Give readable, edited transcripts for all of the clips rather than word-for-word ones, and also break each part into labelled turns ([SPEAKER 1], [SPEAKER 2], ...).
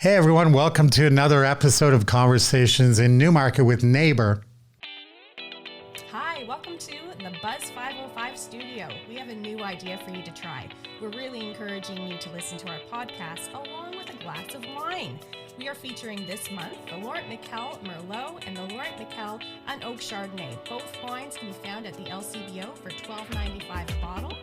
[SPEAKER 1] Hey everyone, welcome to another episode of Conversations in Newmarket with Neighbur.
[SPEAKER 2] Hi, welcome to the Buzz 505 studio. We have a new idea for you to try. We're really encouraging you to listen to our podcast along with a glass of wine. We are featuring this month the Laurent Michel Merlot and the Laurent Michel Unoaked Chardonnay. Both wines can be found at the LCBO for $12.95 a bottle.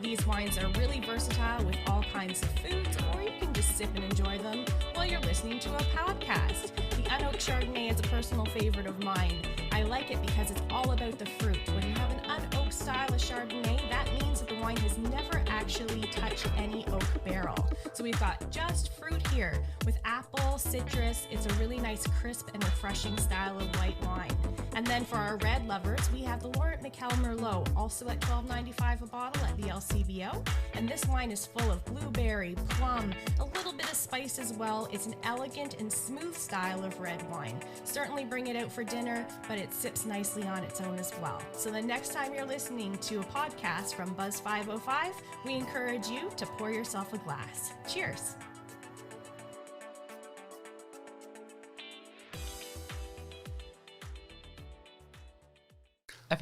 [SPEAKER 2] These wines are really versatile with all kinds of foods, or you can just sip and enjoy them while you're listening to a podcast. The Unoaked Chardonnay is a personal favorite of mine. I like it because it's all about the fruit. When you have an unoaked style of Chardonnay, that means that the wine has never actually touched any oak barrel. So we've got just fruit here with apple, citrus. It's a really nice, crisp and refreshing style of white wine. And then for our red lovers, we have the Laurent Michel Merlot, also at $12.95 a bottle at the LCBO. And this wine is full of blueberry, plum, a little bit of spice as well. It's an elegant and smooth style of red wine. Certainly bring it out for dinner, but it sips nicely on its own as well. So the next time you're listening to a podcast from Buzz 505, we encourage you to pour yourself a glass. Cheers.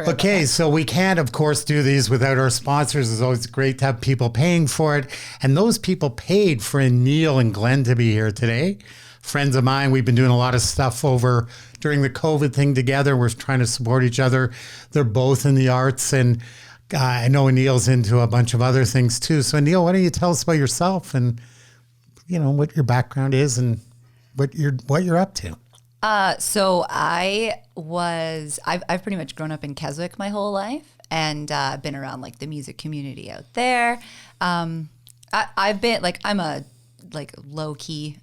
[SPEAKER 1] Okay, so we can't, of course, do these without our sponsors. It's always great to have people paying for it. And those people paid for Anneille and Glenn to be here today. Friends of mine, we've been doing a lot of stuff over during the COVID thing together. We're trying to support each other. They're both in the arts, and I know Anneille's into a bunch of other things too. So Anneille, why don't you tell us about yourself and, you know, what your background is and what you're up to?
[SPEAKER 3] So I've pretty much grown up in Keswick my whole life, and been around like the music community out there. I've been like, I'm a like low key,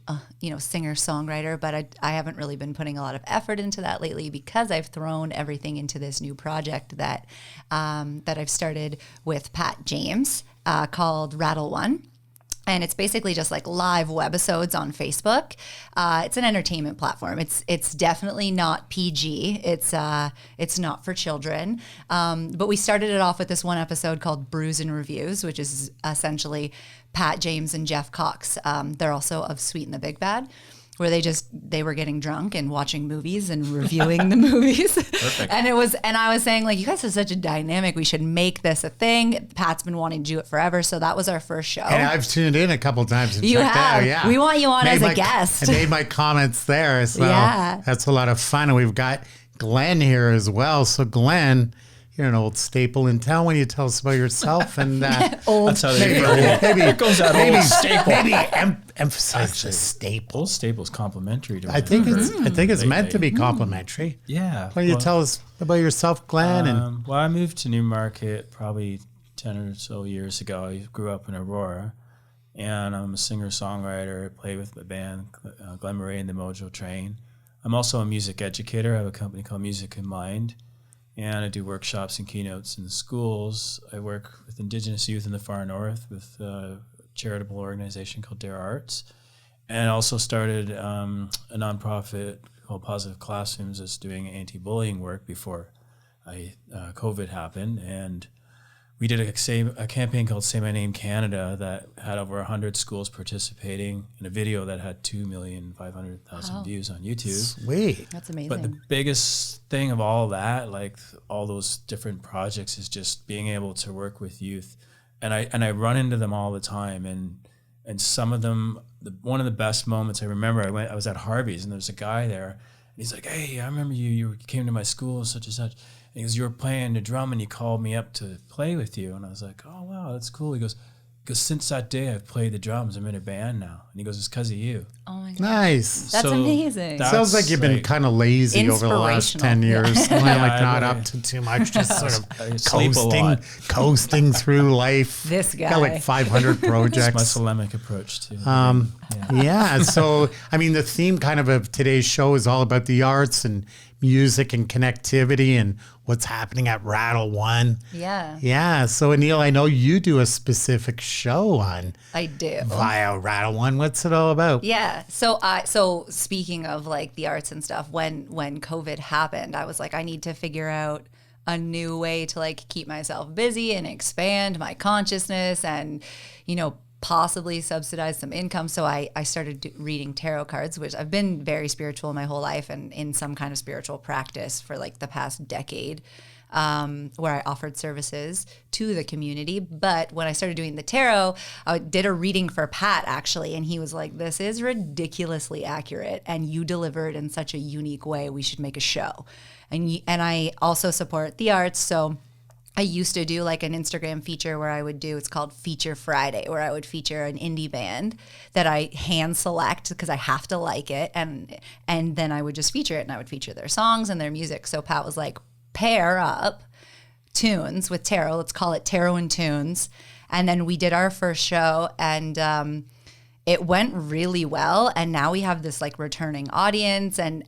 [SPEAKER 3] singer songwriter, but I haven't really been putting a lot of effort into that lately because I've thrown everything into this new project that I've started with Pat James, called Rattle One. And it's basically just like live webisodes on Facebook. It's an entertainment platform. It's definitely not PG. It's not for children. But we started it off with this one episode called Brews and Reviews, which is essentially Pat James and Jeff Cox. They're also of Sweet and the Big Bad, where they were getting drunk and watching movies and reviewing the movies. Perfect. And I was saying, like, you guys are such a dynamic. We should make this a thing. Pat's been wanting to do it forever, so that was our first show. And
[SPEAKER 1] I've tuned in a couple of times and
[SPEAKER 3] you
[SPEAKER 1] checked
[SPEAKER 3] have.
[SPEAKER 1] out. Yeah,
[SPEAKER 3] we want you on as a guest.
[SPEAKER 1] I made my comments there, so yeah. That's a lot of fun. And we've got Glenn here as well. So Glenn, you're an old staple in town. When you tell us about yourself and
[SPEAKER 3] old
[SPEAKER 4] that's how they maybe it goes out old staple.
[SPEAKER 1] Maybe emphasize the staple.
[SPEAKER 4] Old staple's complimentary to me.
[SPEAKER 1] I think it's meant to be complimentary.
[SPEAKER 4] Yeah.
[SPEAKER 1] Why don't you tell us about yourself, Glenn?
[SPEAKER 4] Well, I moved to Newmarket probably 10 or so years ago. I grew up in Aurora, and I'm a singer-songwriter. I play with the band Glenn Murray and the Mojo Train. I'm also a music educator. I have a company called Music in Mind, and I do workshops and keynotes in schools. I work with Indigenous youth in the far north with a charitable organization called Dare Arts, and also started a nonprofit called Positive Classrooms that's doing anti-bullying work before COVID happened. And we did a campaign called Say My Name Canada that had over 100 schools participating in a video that had 2,500,000 views on YouTube.
[SPEAKER 1] Sweet.
[SPEAKER 3] That's amazing.
[SPEAKER 4] But the biggest thing of all that, like all those different projects, is just being able to work with youth. And I run into them all the time. And some of them, one of the best moments I remember, I was at Harvey's and there's a guy there. And he's like, hey, I remember you came to my school, such and such. And he goes, you were playing the drum and you called me up to play with you. And I was like, oh, wow, that's cool. He goes, since that day I've played the drums. I'm in a band now. And he goes, it's because of you.
[SPEAKER 3] Oh my God.
[SPEAKER 1] Nice.
[SPEAKER 3] That's amazing.
[SPEAKER 1] Sounds like you've been kind of lazy over the last 10 years.
[SPEAKER 3] Yeah.
[SPEAKER 1] Like not up to too much, just sort of coasting through life.
[SPEAKER 3] This guy.
[SPEAKER 1] Got like 500 projects.
[SPEAKER 4] That's my Solemic approach too.
[SPEAKER 1] Yeah. So, I mean, the theme kind of today's show is all about the arts and music and connectivity and what's happening at Rattle One.
[SPEAKER 3] Yeah.
[SPEAKER 1] Yeah. So, Anneille, I know you do a specific show on
[SPEAKER 3] I do.
[SPEAKER 1] via Rattle One. What's it all about?
[SPEAKER 3] Yeah. So speaking of like the arts and stuff, when COVID happened, I was like, I need to figure out a new way to like keep myself busy and expand my consciousness and, possibly subsidize some income. So I started reading tarot cards, which I've been very spiritual my whole life and in some kind of spiritual practice for like the past decade, where I offered services to the community. But when I started doing the tarot, I did a reading for Pat actually, and he was like, this is ridiculously accurate and you deliver it in such a unique way. We should make a show. And I also support the arts. So I used to do like an Instagram feature where I would do, it's called Feature Friday, where I would feature an indie band that I hand select because I have to like it. And then I would just feature it, and I would feature their songs and their music. So Pat was like, pair up tunes with tarot. Let's call it Tarot and Tunes. And then we did our first show, and it went really well. And now we have this like returning audience, and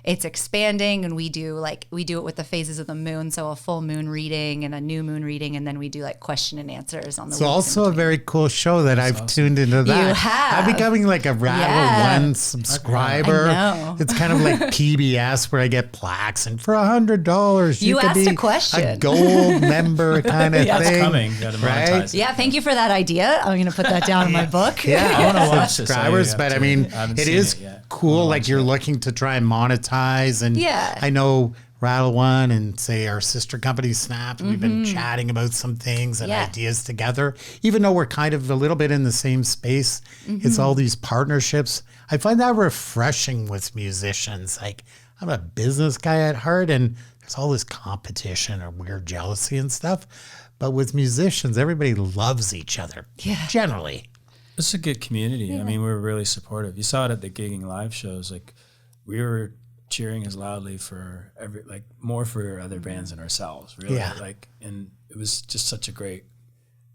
[SPEAKER 3] it's expanding. And we do it with the phases of the moon. So a full moon reading and a new moon reading. And then we do like question and answers on the
[SPEAKER 1] It's also a very cool show that I've tuned into that.
[SPEAKER 3] You have.
[SPEAKER 1] I'm becoming like a Rattle One subscriber.
[SPEAKER 3] I know.
[SPEAKER 1] It's kind of like PBS where I get plaques, and for $100 you could
[SPEAKER 3] asked
[SPEAKER 1] be
[SPEAKER 3] a question.
[SPEAKER 1] a gold member kind of
[SPEAKER 4] That's
[SPEAKER 1] thing.
[SPEAKER 4] coming. You gotta monetize
[SPEAKER 1] Right?
[SPEAKER 4] it.
[SPEAKER 3] Yeah, thank you for that idea. I'm going to put that down in my book.
[SPEAKER 1] Yeah,
[SPEAKER 4] I wanna watch this.
[SPEAKER 1] subscribers,
[SPEAKER 4] I
[SPEAKER 1] but
[SPEAKER 4] have
[SPEAKER 1] I
[SPEAKER 4] to-
[SPEAKER 1] mean,
[SPEAKER 4] I haven't
[SPEAKER 1] it
[SPEAKER 4] seen
[SPEAKER 1] is
[SPEAKER 4] it yet.
[SPEAKER 1] cool.
[SPEAKER 4] I'll
[SPEAKER 1] Like
[SPEAKER 4] watch
[SPEAKER 1] you're
[SPEAKER 4] it.
[SPEAKER 1] looking to try and monetize, and
[SPEAKER 3] Yeah.
[SPEAKER 1] I know Rattle One and say our sister company Snap. We've been chatting about some things and
[SPEAKER 3] Yeah.
[SPEAKER 1] ideas together. Even though we're kind of a little bit in the same space, it's all these partnerships. I find that refreshing with musicians. Like I'm a business guy at heart, and there's all this competition or weird jealousy and stuff. But with musicians, everybody loves each other.
[SPEAKER 3] Yeah.
[SPEAKER 1] Generally.
[SPEAKER 4] It's a good community. I mean, we're really supportive. You saw it at the gigging live shows. Like, we were cheering as loudly for more for other bands than ourselves. Really,
[SPEAKER 1] Yeah.
[SPEAKER 4] and it was just such a great.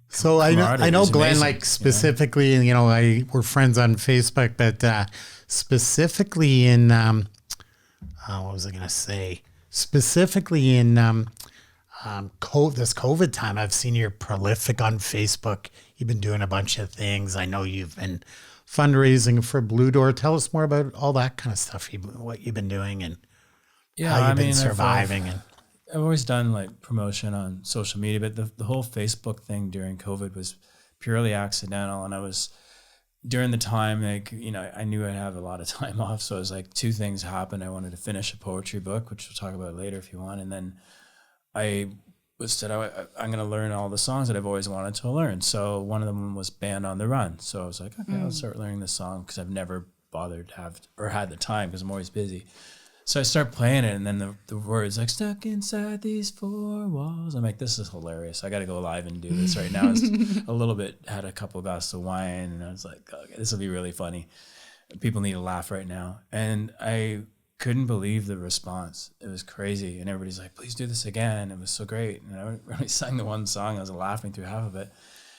[SPEAKER 1] So I
[SPEAKER 4] camaraderie.
[SPEAKER 1] know
[SPEAKER 4] It was
[SPEAKER 1] Glenn,
[SPEAKER 4] amazing,
[SPEAKER 1] like specifically, and we're friends on Facebook, but specifically in what was I going to say? Specifically in this COVID time, I've seen you're prolific on Facebook. You've been doing a bunch of things. I know you've been fundraising for Blue Door. Tell us more about all that kind of stuff. What you've been doing and how you've been surviving.
[SPEAKER 4] I've always done like promotion on social media, but the whole Facebook thing during COVID was purely accidental. And I was during the time, I knew I'd have a lot of time off. So it was like two things happened. I wanted to finish a poetry book, which we'll talk about later if you want. And then I said, I'm going to learn all the songs that I've always wanted to learn. So one of them was Band on the Run. So I was like, okay, I'll start learning this song because I've never bothered to have or had the time because I'm always busy. So I start playing it, and then the words like stuck inside these four walls. I'm like, this is hilarious. I got to go live and do this right now. It's a little bit, had a couple of glasses of wine, and I was like, okay, this will be really funny. People need to laugh right now. And I couldn't believe the response. It was crazy. And everybody's like, please do this again. It was so great. And I only sang the one song. I was laughing through half of it.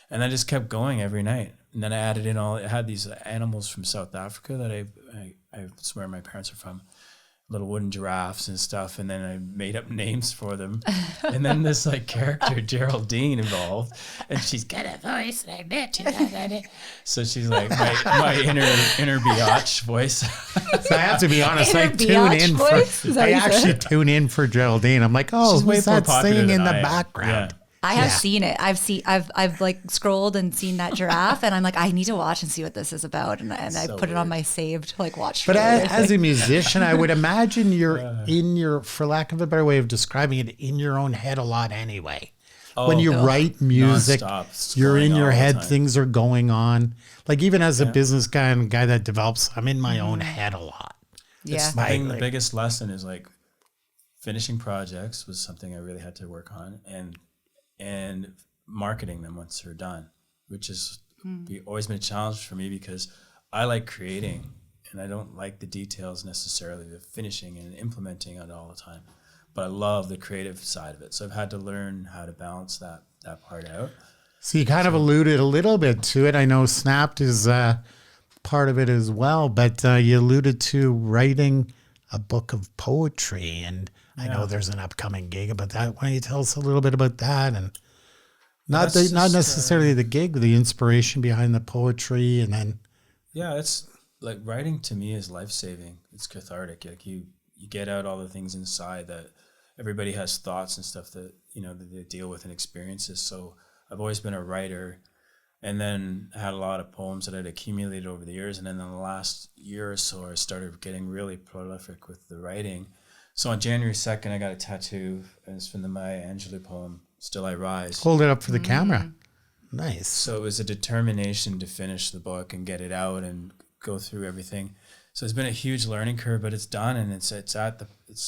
[SPEAKER 4] And I just kept going every night. And then I added in it had these animals from South Africa that I swear my parents are from. Little wooden giraffes and stuff, and then I made up names for them. And then this like character Geraldine involved, and she's got a voice like that. So she's like my inner biatch voice.
[SPEAKER 1] So I have to be honest, I actually tune in for Geraldine. I'm like, oh,
[SPEAKER 4] She's way
[SPEAKER 1] who's
[SPEAKER 4] more
[SPEAKER 1] that
[SPEAKER 4] popular
[SPEAKER 1] singing in
[SPEAKER 4] than
[SPEAKER 1] the
[SPEAKER 4] I am.
[SPEAKER 1] background?
[SPEAKER 4] Yeah.
[SPEAKER 3] I have seen it. I've like scrolled and seen that giraffe, and I'm like, I need to watch and see what this is about, and I
[SPEAKER 4] So
[SPEAKER 3] put it on
[SPEAKER 4] weird.
[SPEAKER 3] my saved like watch.
[SPEAKER 1] But
[SPEAKER 3] for later
[SPEAKER 1] as
[SPEAKER 3] thing.
[SPEAKER 1] a musician, I would imagine you're in your, for lack of a better way of describing it, in your own head a lot anyway. When you write music,
[SPEAKER 4] Nonstop,
[SPEAKER 1] you're in
[SPEAKER 4] scrolling
[SPEAKER 1] your
[SPEAKER 4] all the
[SPEAKER 1] head,
[SPEAKER 4] time.
[SPEAKER 1] things are going on. Like even as a business guy and a guy that develops, I'm in my own head a lot.
[SPEAKER 3] yeah,
[SPEAKER 4] I think the
[SPEAKER 1] like-
[SPEAKER 4] biggest lesson is like finishing projects was something I really had to work on, and marketing them once they're done, which has always been a challenge for me because I like creating and I don't like the details necessarily of finishing and implementing it all the time. But I love the creative side of it. So I've had to learn how to balance that part out.
[SPEAKER 1] So you kind of alluded a little bit to it. I know Snapped is part of it as well, but you alluded to writing a book of poetry, and I know there's an upcoming gig about that. Why don't you tell us a little bit about that? And not necessarily the gig, the inspiration behind the poetry, and then
[SPEAKER 4] Yeah, it's like writing to me is life-saving. It's cathartic. Like you get out all the things inside that everybody has thoughts and stuff that, that they deal with and experiences. So I've always been a writer, And then I had a lot of poems that I'd accumulated over the years. And then in the last year or so, I started getting really prolific with the writing. So on January 2nd, I got a tattoo. And it's from the Maya Angelou poem, Still I Rise.
[SPEAKER 1] Hold it up for the camera. Nice.
[SPEAKER 4] So it was a determination to finish the book and get it out and go through everything. So it's been a huge learning curve, but it's done, and it's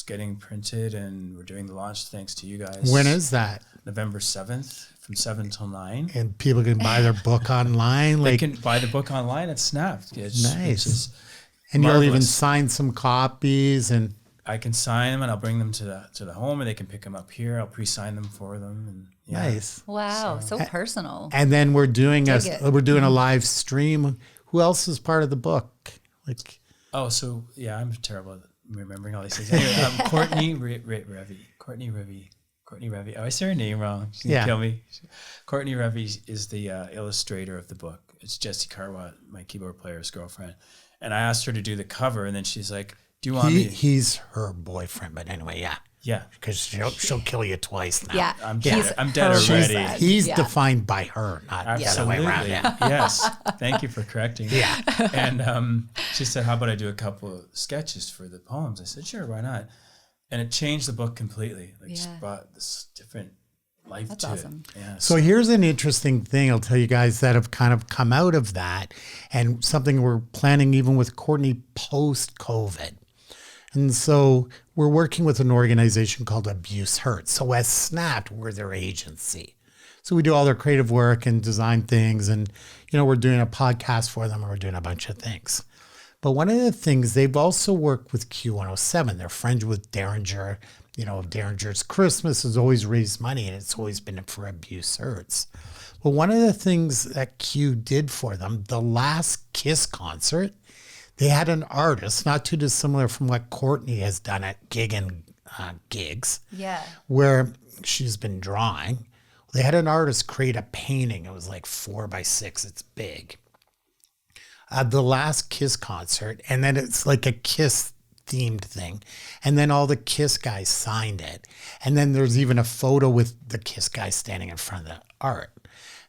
[SPEAKER 4] getting printed, and we're doing the launch thanks to you guys.
[SPEAKER 1] When is that?
[SPEAKER 4] November 7th from 7 till 9.
[SPEAKER 1] And people can buy their book online.
[SPEAKER 4] They can buy the book online at Snapped.
[SPEAKER 1] Nice. And you'll even sign some copies, and
[SPEAKER 4] I can sign them, and I'll bring them to the home, and they can pick them up here. I'll pre-sign them for them. And
[SPEAKER 1] nice.
[SPEAKER 3] Wow, so personal.
[SPEAKER 1] And then we're doing a live stream. Who else is part of the book?
[SPEAKER 4] I'm terrible at remembering all these things. Anyway, Courtney Revy. Oh, I say her name wrong. She's gonna kill me. Courtney Revy is the illustrator of the book. It's Jesse Carwatt, my keyboard player's girlfriend. And I asked her to do the cover, and then she's like, "Do you want me?"
[SPEAKER 1] He's her boyfriend, but anyway,
[SPEAKER 4] yeah,
[SPEAKER 1] because she'll kill you twice now.
[SPEAKER 3] Yeah,
[SPEAKER 4] I'm dead already.
[SPEAKER 1] He's defined by her, not the other way around.
[SPEAKER 4] Yeah. Yes, thank you for correcting me.
[SPEAKER 1] Yeah,
[SPEAKER 4] and she said, "How about I do a couple of sketches for the poems?" I said, "Sure, why not?" And it changed the book completely. Just brought this different life to
[SPEAKER 3] awesome.
[SPEAKER 4] it. Yeah.
[SPEAKER 1] So here's an interesting thing I'll tell you guys that have kind of come out of that, and something we're planning even with Courtney post-COVID. And so we're working with an organization called Abuse Hurts. So as Snapped, we're their agency. So we do all their creative work and design things, and we're doing a podcast for them, and we're doing a bunch of things. But one of the things, they've also worked with Q107. They're friends with Derringer. Derringer's Christmas has always raised money, and it's always been for Abuse Hurts. But one of the things that Q did for them, the last Kiss concert, they had an artist, not too dissimilar from what Courtney has done at gigs, where she's been drawing. They had an artist create a painting. It was like 4 by 6. It's big. The last Kiss concert, and then it's like a Kiss themed thing. And then all the Kiss guys signed it. And then there's even a photo with the Kiss guys standing in front of the art.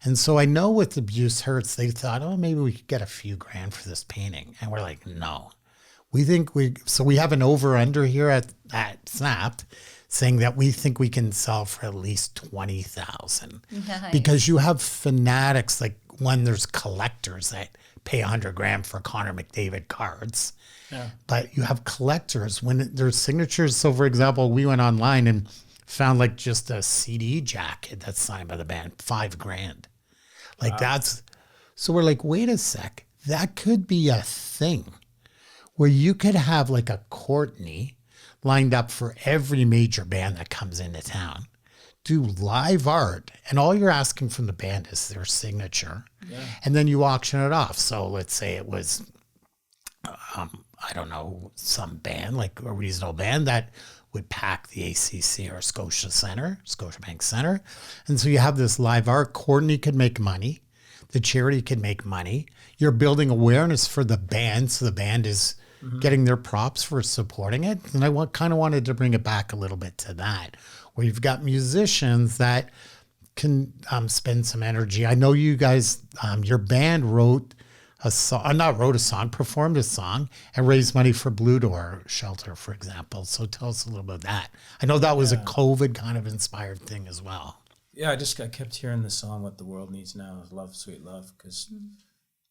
[SPEAKER 1] And so I know with Abuse Hurts, they thought, maybe we could get a few grand for this painting. And we're like, no. We have an over-under here at Snapped saying that we think we can sell for at least 20,000. Nice. Because you have fanatics, like when there's collectors that pay 100 grand for Connor McDavid cards. Yeah. But you have collectors when there's signatures. So for example, we went online and found like just a CD jacket that's signed by the band, 5 grand. So we're like, wait a sec, that could be a thing where you could have like a Courtney lined up for every major band that comes into town, do live art, and all you're asking from the band is their signature. Yeah. And then you auction it off. So let's say it was, I don't know, some band, like a reasonable band that would pack the ACC or Scotiabank Center. And so you have this live art. Courtney could make money. The charity could make money. You're building awareness for the band, so the band is getting their props for supporting it. And I kind of wanted to bring it back a little bit to that, where you've got musicians that can spend some energy. I know you guys, your band performed a song and raised money for Blue Door Shelter, for example. So tell us a little bit about that. I know that was a COVID kind of inspired thing as well.
[SPEAKER 4] Yeah, I kept hearing the song "What the World Needs Now" is "Love, Sweet Love," because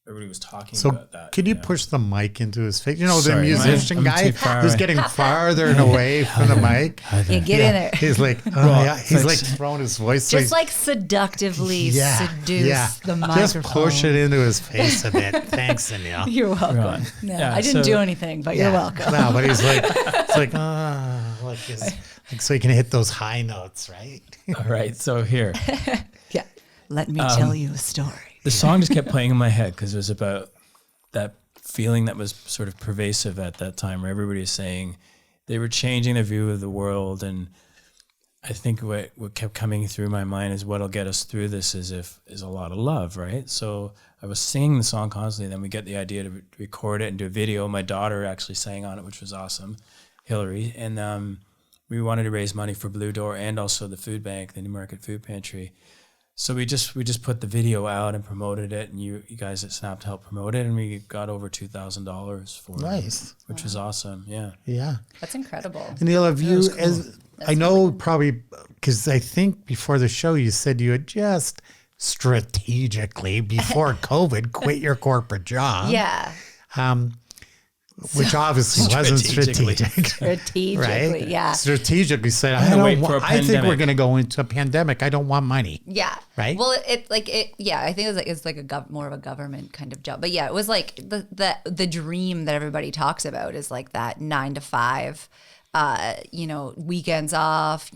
[SPEAKER 4] everybody was talking about that.
[SPEAKER 1] Could you push the mic into his face? The
[SPEAKER 4] Sorry,
[SPEAKER 1] musician guy who's getting farther and away from the mic.
[SPEAKER 3] Yeah, get in there.
[SPEAKER 1] He's like, he's like throwing his voice.
[SPEAKER 3] Just like seductively seduce the microphone.
[SPEAKER 1] Just push it into his face a bit. Thanks, Anneille.
[SPEAKER 3] You're welcome. No, I didn't do anything, but you're welcome.
[SPEAKER 1] No, but he's like, so he can hit those high notes, right?
[SPEAKER 4] All right, so here.
[SPEAKER 3] Yeah, let me tell you a story.
[SPEAKER 4] The song just kept playing in my head because it was about that feeling that was sort of pervasive at that time, where everybody was saying they were changing their view of the world. And I think what kept coming through my mind is what'll get us through this is a lot of love, right? So I was singing the song constantly. Then we get the idea to record it and do a video. My daughter actually sang on it, which was awesome, Hillary. And we wanted to raise money for Blue Door and also the food bank, the Newmarket Food Pantry. So we just put the video out and promoted it, and you guys at Snap helped promote it, and we got over $2,000 for
[SPEAKER 1] Nice.
[SPEAKER 4] it, which was awesome. Yeah.
[SPEAKER 1] Yeah.
[SPEAKER 3] That's incredible.
[SPEAKER 1] Neil, have you,
[SPEAKER 4] was cool.
[SPEAKER 1] as I know probably, because I think before the show you said you had just strategically, before COVID, quit your corporate job.
[SPEAKER 3] Yeah.
[SPEAKER 1] Which obviously wasn't
[SPEAKER 4] Strategically.
[SPEAKER 1] strategic.
[SPEAKER 3] Strategically,
[SPEAKER 1] Right?
[SPEAKER 3] Yeah.
[SPEAKER 1] Strategically said,
[SPEAKER 4] had to wait for a
[SPEAKER 1] I think we're
[SPEAKER 4] pandemic.
[SPEAKER 1] going to go into a pandemic. I don't want money.
[SPEAKER 3] Yeah.
[SPEAKER 1] Right?
[SPEAKER 3] Well, yeah, I think it's like more of a government kind of job. But yeah, it was like the dream that everybody talks about is like that 9 to 5, weekends off,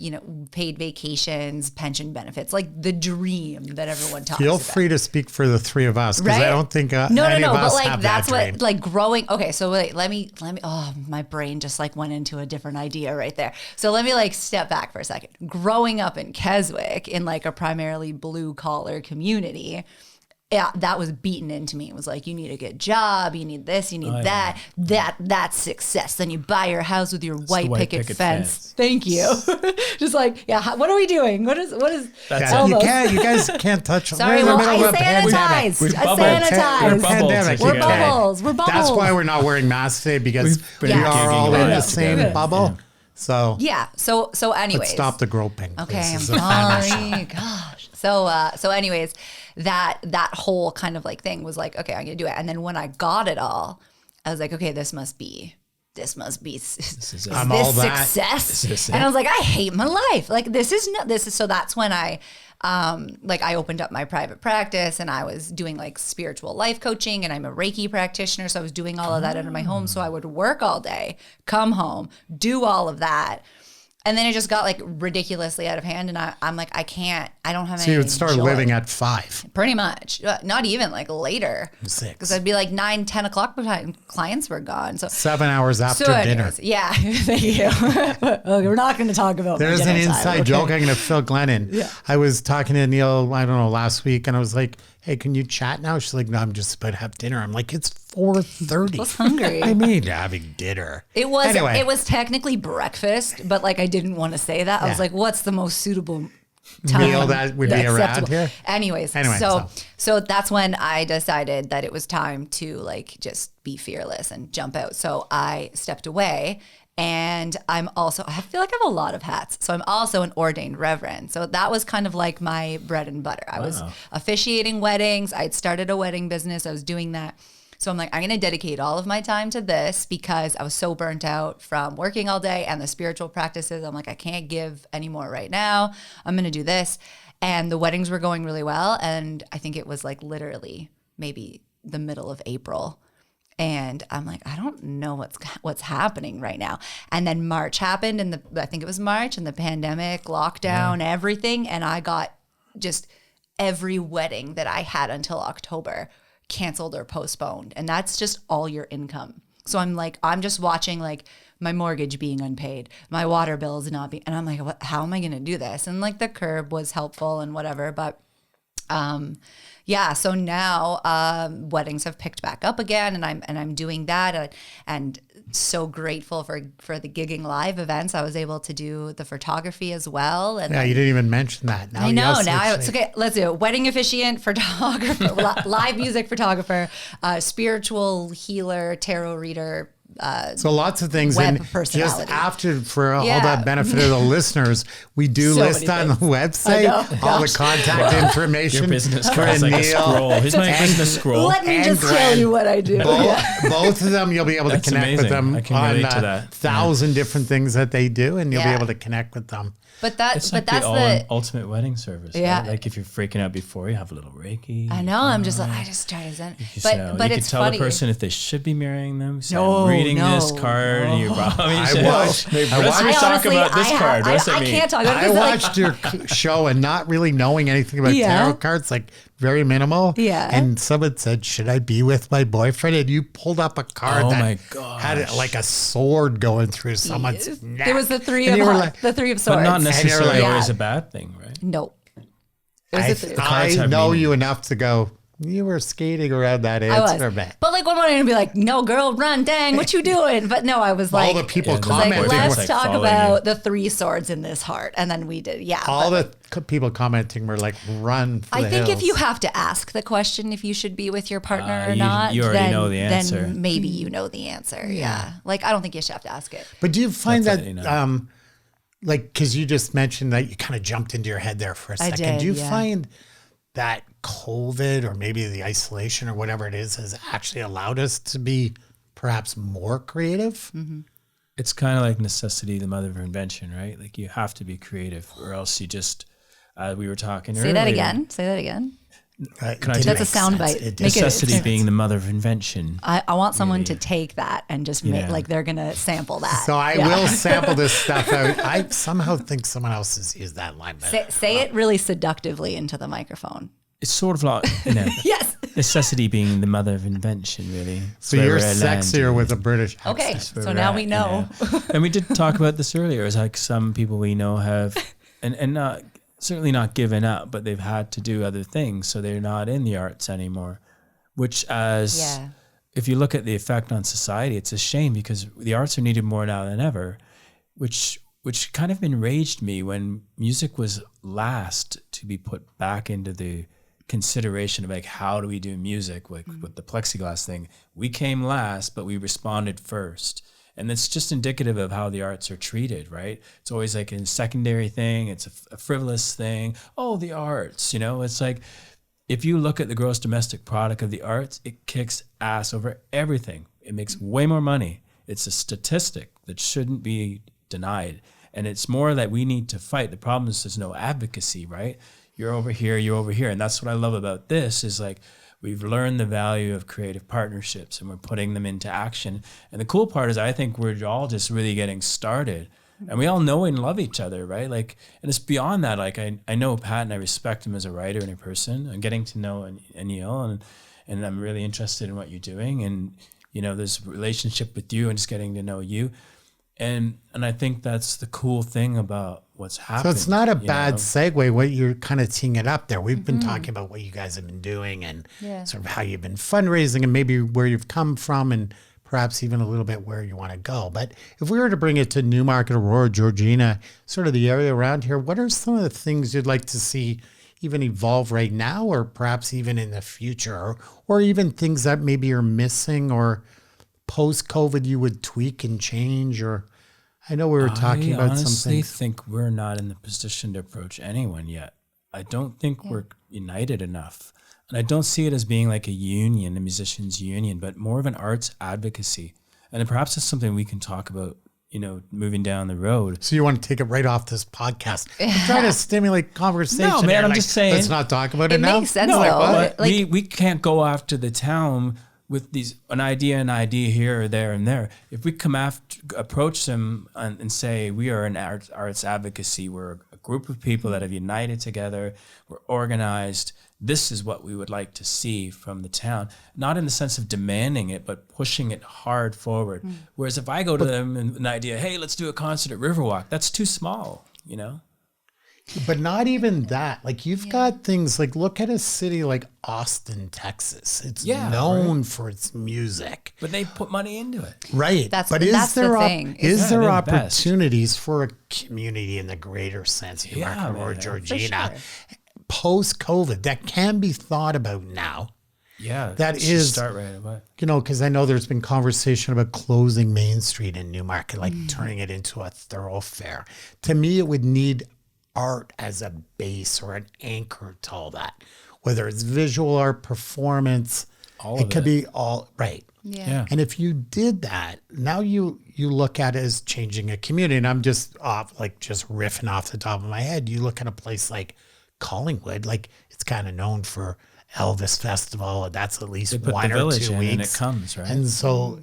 [SPEAKER 3] paid vacations, pension benefits, like the dream that everyone talks
[SPEAKER 1] Feel
[SPEAKER 3] about.
[SPEAKER 1] free to speak for the three of us, because
[SPEAKER 3] Right?
[SPEAKER 1] I don't think
[SPEAKER 3] no,
[SPEAKER 1] any of us
[SPEAKER 3] but like
[SPEAKER 1] have
[SPEAKER 3] that's
[SPEAKER 1] that dream.
[SPEAKER 3] what like growing. Okay, so wait, let me. Oh, my brain just like went into a different idea right there. So let me like step back for a second. Growing up in Keswick in like a primarily blue collar community. Yeah, that was beaten into me. It was like, you need a good job, you need this, you need that. That's success. Then you buy your house with your white picket fence. Thank you. Just like, yeah, what are we doing? What is
[SPEAKER 4] That's
[SPEAKER 1] Yeah,
[SPEAKER 3] all
[SPEAKER 1] you
[SPEAKER 3] those-
[SPEAKER 1] can't. You guys can't touch.
[SPEAKER 3] Sorry,
[SPEAKER 1] we're in the
[SPEAKER 3] well,
[SPEAKER 1] middle
[SPEAKER 3] I
[SPEAKER 1] of a pandemic.
[SPEAKER 3] sanitized.
[SPEAKER 4] We're
[SPEAKER 3] I
[SPEAKER 4] bubbled.
[SPEAKER 3] sanitized.
[SPEAKER 4] We're bubbled.
[SPEAKER 1] Pandemic.
[SPEAKER 3] We're
[SPEAKER 1] Okay.
[SPEAKER 3] bubbles. We're bubbles.
[SPEAKER 1] That's why we're not wearing masks today, because
[SPEAKER 4] We've
[SPEAKER 1] we
[SPEAKER 4] been
[SPEAKER 1] are
[SPEAKER 4] gigging
[SPEAKER 1] all
[SPEAKER 4] about
[SPEAKER 1] in the
[SPEAKER 4] it
[SPEAKER 1] same
[SPEAKER 4] together.
[SPEAKER 1] bubble.
[SPEAKER 4] Yeah.
[SPEAKER 1] So
[SPEAKER 3] Yeah. So anyways.
[SPEAKER 1] let's stop the groping.
[SPEAKER 3] Okay,
[SPEAKER 1] This
[SPEAKER 3] I'm
[SPEAKER 1] is a family show.
[SPEAKER 3] sorry. Gosh. So anyways, that whole kind of like thing was like, okay, I'm gonna do it. And then when I got it all, I was like, okay, this must be
[SPEAKER 4] is it.
[SPEAKER 1] I'm all that.
[SPEAKER 3] success.
[SPEAKER 4] This is it.
[SPEAKER 3] And I was like, I hate my life. Like so that's when I I opened up my private practice, and I was doing like spiritual life coaching, and I'm a Reiki practitioner. So I was doing all of that in my home. So I would work all day, come home, do all of that. And then it just got like ridiculously out of hand. And I'm like, I don't have any
[SPEAKER 1] So you would start
[SPEAKER 3] joy.
[SPEAKER 1] living at 5,
[SPEAKER 3] Pretty much. Not even like later.
[SPEAKER 1] 6,
[SPEAKER 3] Because I'd be like 9, 10 o'clock by the time clients were gone. So
[SPEAKER 1] 7 hours after
[SPEAKER 3] so
[SPEAKER 1] dinner.
[SPEAKER 3] anyways, yeah, thank you. Okay, we're not going to talk about my
[SPEAKER 1] There's an
[SPEAKER 3] dinner time,
[SPEAKER 1] inside
[SPEAKER 3] okay?
[SPEAKER 1] joke I'm going to fill Glenn in.
[SPEAKER 3] Yeah.
[SPEAKER 1] I was talking to Neil, I don't know, last week, and I was like, hey, can you chat now? She's like, no, I'm just about to have dinner. I'm like, it's 4:30.
[SPEAKER 3] I was hungry.
[SPEAKER 1] I mean, having dinner.
[SPEAKER 3] It was
[SPEAKER 1] Anyway.
[SPEAKER 3] it was technically breakfast, but like I didn't want to say that. I was
[SPEAKER 1] Yeah.
[SPEAKER 3] like, what's the most suitable time
[SPEAKER 1] Meal that would be around
[SPEAKER 3] acceptable?
[SPEAKER 1] here?
[SPEAKER 3] Anyway,
[SPEAKER 1] so.
[SPEAKER 3] so that's when I decided that it was time to like just be fearless and jump out. So I stepped away. And I feel like I have a lot of hats. So I'm also an ordained reverend. So that was kind of like my bread and butter. I was officiating weddings. I'd started a wedding business. I was doing that. So I'm like, I'm going to dedicate all of my time to this because I was so burnt out from working all day and the spiritual practices. I'm like, I can't give anymore right now. I'm going to do this. And the weddings were going really well. And I think it was like literally maybe the middle of April. And I'm like, I don't know what's happening right now. And then March happened, and I think it was March, and the pandemic, lockdown, everything. And I got just every wedding that I had until October canceled or postponed. And that's just all your income. So I'm just watching like my mortgage being unpaid, my water bills not being, and I'm like, how am I going to do this? And like the curb was helpful and whatever, but yeah, so now weddings have picked back up again, and I'm doing that, and so grateful for the gigging live events. I was able to do the photography as well. And
[SPEAKER 1] Yeah, you didn't even mention that. Now
[SPEAKER 3] I know.
[SPEAKER 1] yes,
[SPEAKER 3] Now
[SPEAKER 1] it's
[SPEAKER 3] it's okay. Let's do it. Wedding officiant, photographer, live music photographer, spiritual healer, tarot reader.
[SPEAKER 1] So lots of things.
[SPEAKER 3] Web
[SPEAKER 1] And just
[SPEAKER 3] personality.
[SPEAKER 1] after, for all
[SPEAKER 3] Yeah.
[SPEAKER 1] that benefit of the listeners, we do
[SPEAKER 3] So
[SPEAKER 1] list
[SPEAKER 3] many
[SPEAKER 1] on the website all the
[SPEAKER 3] Gosh.
[SPEAKER 1] contact information
[SPEAKER 4] Your business
[SPEAKER 1] for
[SPEAKER 4] card is like a
[SPEAKER 1] Neil.
[SPEAKER 4] scroll. Here's my business scroll.
[SPEAKER 3] Let me
[SPEAKER 1] And
[SPEAKER 3] just tell
[SPEAKER 1] Glenn.
[SPEAKER 3] you what I do.
[SPEAKER 1] Both of them, you'll be able to
[SPEAKER 4] That's
[SPEAKER 1] connect with
[SPEAKER 4] amazing.
[SPEAKER 1] them
[SPEAKER 4] I can
[SPEAKER 1] on
[SPEAKER 4] relate to that.
[SPEAKER 1] 1,000 different things that they do, and you'll be
[SPEAKER 3] Yeah.
[SPEAKER 1] able to connect with them.
[SPEAKER 3] But
[SPEAKER 4] It's like
[SPEAKER 3] that's
[SPEAKER 4] the ultimate wedding service.
[SPEAKER 3] Yeah.
[SPEAKER 4] Right? Like if you're freaking out before, you have a little Reiki.
[SPEAKER 3] I know. I'm just like, I just try to zen.
[SPEAKER 4] You
[SPEAKER 3] But
[SPEAKER 4] you
[SPEAKER 3] it's
[SPEAKER 4] could tell
[SPEAKER 3] funny.
[SPEAKER 4] the person if they should be marrying them. So
[SPEAKER 3] No,
[SPEAKER 4] I'm reading
[SPEAKER 3] no,
[SPEAKER 4] this card, and you're probably
[SPEAKER 1] I
[SPEAKER 4] should.
[SPEAKER 1] watched-
[SPEAKER 4] Maybe
[SPEAKER 1] I
[SPEAKER 4] let's
[SPEAKER 1] watched-
[SPEAKER 4] just talk about this card. What's
[SPEAKER 3] I
[SPEAKER 4] it mean?
[SPEAKER 3] can't talk about it
[SPEAKER 1] I
[SPEAKER 3] 'cause, like,
[SPEAKER 1] watched your show and not really knowing anything about
[SPEAKER 3] Yeah.
[SPEAKER 1] tarot cards, like very minimal.
[SPEAKER 3] Yeah.
[SPEAKER 1] And someone said, should I be with my boyfriend? And you pulled up a card
[SPEAKER 4] Oh
[SPEAKER 1] that
[SPEAKER 4] my gosh.
[SPEAKER 1] had like a sword going through someone's neck.
[SPEAKER 3] There was the three
[SPEAKER 1] And
[SPEAKER 3] of
[SPEAKER 1] you were
[SPEAKER 3] hearts,
[SPEAKER 1] like,
[SPEAKER 3] the three of
[SPEAKER 4] But
[SPEAKER 3] swords.
[SPEAKER 4] not necessarily
[SPEAKER 1] like-
[SPEAKER 4] always
[SPEAKER 3] Yeah.
[SPEAKER 4] a bad thing, right?
[SPEAKER 3] Nope. It was the three.
[SPEAKER 4] cards
[SPEAKER 1] I
[SPEAKER 4] have
[SPEAKER 1] know
[SPEAKER 4] meaning.
[SPEAKER 1] you enough to go, you were skating around that
[SPEAKER 3] I
[SPEAKER 1] answer,
[SPEAKER 3] was.
[SPEAKER 1] man.
[SPEAKER 3] But like one morning and be like, no, girl, run, dang, what you doing? But no, I was like,
[SPEAKER 1] all the people
[SPEAKER 3] like,
[SPEAKER 1] commenting.
[SPEAKER 3] let's talk
[SPEAKER 4] following
[SPEAKER 3] about the three swords in this heart. And then we did, yeah.
[SPEAKER 1] all the people commenting were like, run for
[SPEAKER 3] I
[SPEAKER 1] the
[SPEAKER 3] think
[SPEAKER 1] hills.
[SPEAKER 3] if you have to ask the question if you should be with your partner or
[SPEAKER 4] you-
[SPEAKER 3] not,
[SPEAKER 4] you already
[SPEAKER 3] then,
[SPEAKER 4] know the answer.
[SPEAKER 3] then maybe you know the answer. Yeah. Like, I don't think you should have to ask it.
[SPEAKER 1] But do you find
[SPEAKER 4] Definitely
[SPEAKER 1] that,
[SPEAKER 4] not.
[SPEAKER 1] like, because you just mentioned that you kind of jumped into your head there for a
[SPEAKER 3] I
[SPEAKER 1] second.
[SPEAKER 3] did,
[SPEAKER 1] Do you
[SPEAKER 3] yeah.
[SPEAKER 1] find that COVID or maybe the isolation or whatever it is has actually allowed us to be perhaps more creative?
[SPEAKER 4] It's kind of like necessity, the mother of invention, right? Like you have to be creative, or else you just. We were talking earlier.
[SPEAKER 3] Say that again. Say that again.
[SPEAKER 1] That's
[SPEAKER 3] That's a sound bite. Make it-
[SPEAKER 4] Necessity
[SPEAKER 3] it's-
[SPEAKER 4] being the mother of invention.
[SPEAKER 3] I want someone to take that and just make,
[SPEAKER 4] Yeah.
[SPEAKER 3] like they're going to sample that.
[SPEAKER 1] So I
[SPEAKER 3] Yeah.
[SPEAKER 1] will sample this stuff out. I somehow think someone else has used that line. But
[SPEAKER 3] Say it really seductively into the microphone.
[SPEAKER 4] It's sort of like,
[SPEAKER 3] Yes.
[SPEAKER 4] necessity being the mother of invention, really.
[SPEAKER 1] so
[SPEAKER 4] Where
[SPEAKER 1] you're
[SPEAKER 4] we're
[SPEAKER 1] sexier
[SPEAKER 4] landing.
[SPEAKER 1] with a British accent.
[SPEAKER 3] Okay.
[SPEAKER 4] That's where
[SPEAKER 3] So
[SPEAKER 4] we're
[SPEAKER 3] now
[SPEAKER 4] at,
[SPEAKER 3] we know.
[SPEAKER 4] yeah. And we did talk about this earlier. It's like some people we know have, and not certainly not given up, but they've had to do other things, so they're not in the arts anymore. Which,
[SPEAKER 3] Yeah.
[SPEAKER 4] if you look at the effect on society, it's a shame because the arts are needed more now than ever. Which kind of enraged me when music was last to be put back into the consideration of like, how do we do music, like with the plexiglass thing. We came last, but we responded first. And it's just indicative of how the arts are treated, right? It's always like a secondary thing. It's a frivolous thing. Oh, the arts, it's like, if you look at the gross domestic product of the arts, it kicks ass over everything. It makes way more money. It's a statistic that shouldn't be denied. And it's more that we need to fight. The problem is there's no advocacy, right? You're over here, you're over here. And that's what I love about this is like, we've learned the value of creative partnerships and we're putting them into action. And the cool part is I think we're all just really getting started. And we all know and love each other, right? Like, and it's beyond that. Like, I know Pat and I respect him as a writer and a person. I'm getting to know Anneille and I'm really interested in what you're doing. And, there's a relationship with you and just getting to know you. And I think that's the cool thing about what's
[SPEAKER 1] So
[SPEAKER 4] happening.
[SPEAKER 1] it's not a bad segue. What you're kind of teeing it up there. We've been talking about what you guys have been doing and
[SPEAKER 3] Yeah.
[SPEAKER 1] sort of how you've been fundraising and maybe where you've come from and perhaps even a little bit where you want to go. But if we were to bring it to Newmarket, Aurora, Georgina, sort of the area around here, what are some of the things you'd like to see even evolve right now or perhaps even in the future or even things that maybe are missing or post-COVID you would tweak and change or I know we were talking about
[SPEAKER 4] I honestly
[SPEAKER 1] something.
[SPEAKER 4] think we're not in the position to approach anyone yet. I don't think we're united enough. And I don't see it as being like a union, a musicians union, but more of an arts advocacy. And perhaps it's something we can talk about, moving down the road.
[SPEAKER 1] So you want to take it right off this podcast? I'm trying to stimulate conversation.
[SPEAKER 4] No, man,
[SPEAKER 1] here.
[SPEAKER 4] I'm
[SPEAKER 1] Like,
[SPEAKER 4] just saying-
[SPEAKER 1] Let's not talk about it,
[SPEAKER 3] It
[SPEAKER 1] now.
[SPEAKER 3] makes sense,
[SPEAKER 4] No,
[SPEAKER 3] though.
[SPEAKER 4] but
[SPEAKER 3] Like-
[SPEAKER 4] we can't go after the town with an idea here or there and there. If we approach them and say we are an arts advocacy, we're a group of people that have united together, we're organized. This is what we would like to see from the town, not in the sense of demanding it, but pushing it hard forward. Whereas if I go to them and an idea, hey, let's do a concert at Riverwalk, that's too small,
[SPEAKER 1] But not even that. Like you've got things like look at a city like Austin, Texas. It's known for its music.
[SPEAKER 4] But they put money into it.
[SPEAKER 1] Right.
[SPEAKER 3] That's
[SPEAKER 1] but
[SPEAKER 3] the
[SPEAKER 1] is there
[SPEAKER 3] thing.
[SPEAKER 1] is there
[SPEAKER 4] they're the best.
[SPEAKER 1] opportunities for a community in the greater sense, Newmarket or
[SPEAKER 4] man,
[SPEAKER 1] Georgina, post-COVID that can be thought about now?
[SPEAKER 4] Yeah,
[SPEAKER 1] That
[SPEAKER 4] let's just
[SPEAKER 1] is-
[SPEAKER 4] start right away.
[SPEAKER 1] Because I know there's been conversation about closing Main Street in Newmarket, like turning it into a thoroughfare. To me, it would need art as a base or an anchor to all that, whether it's visual art, performance,
[SPEAKER 4] All
[SPEAKER 1] it
[SPEAKER 4] of
[SPEAKER 1] could
[SPEAKER 4] it.
[SPEAKER 1] be all right.
[SPEAKER 4] Yeah.
[SPEAKER 1] And if you did that, now you look at it as changing a community. And I'm just riffing off the top of my head. You look at a place like Collingwood, like it's kind of known for Elvis Festival. That's at least
[SPEAKER 4] They put
[SPEAKER 1] one
[SPEAKER 4] the
[SPEAKER 1] or
[SPEAKER 4] village
[SPEAKER 1] 2
[SPEAKER 4] in
[SPEAKER 1] weeks.
[SPEAKER 4] and it comes, right?
[SPEAKER 1] And so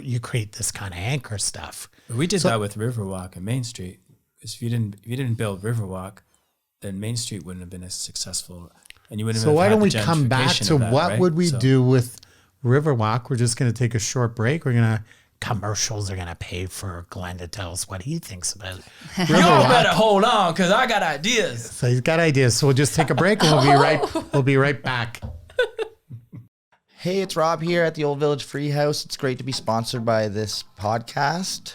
[SPEAKER 1] you create this kind of anchor stuff.
[SPEAKER 4] We did that with Riverwalk and Main Street. Because if you didn't build Riverwalk, then Main Street wouldn't have been as successful, and you wouldn't.
[SPEAKER 1] So
[SPEAKER 4] have
[SPEAKER 1] why
[SPEAKER 4] had
[SPEAKER 1] don't
[SPEAKER 4] the
[SPEAKER 1] we come back
[SPEAKER 4] gentrification
[SPEAKER 1] to
[SPEAKER 4] of that,
[SPEAKER 1] what
[SPEAKER 4] right?
[SPEAKER 1] would we
[SPEAKER 4] So-
[SPEAKER 1] do with Riverwalk? We're just going to take a short break. We're going to commercials are going to pay for Glenn to tell us what he thinks about
[SPEAKER 4] Y'all
[SPEAKER 1] Riverwalk.
[SPEAKER 4] better hold on, because I got ideas.
[SPEAKER 1] So he's got ideas. So we'll just take a break and we'll be right back.
[SPEAKER 5] Hey, it's Rob here at the Old Village Free House. It's great to be sponsored by this podcast.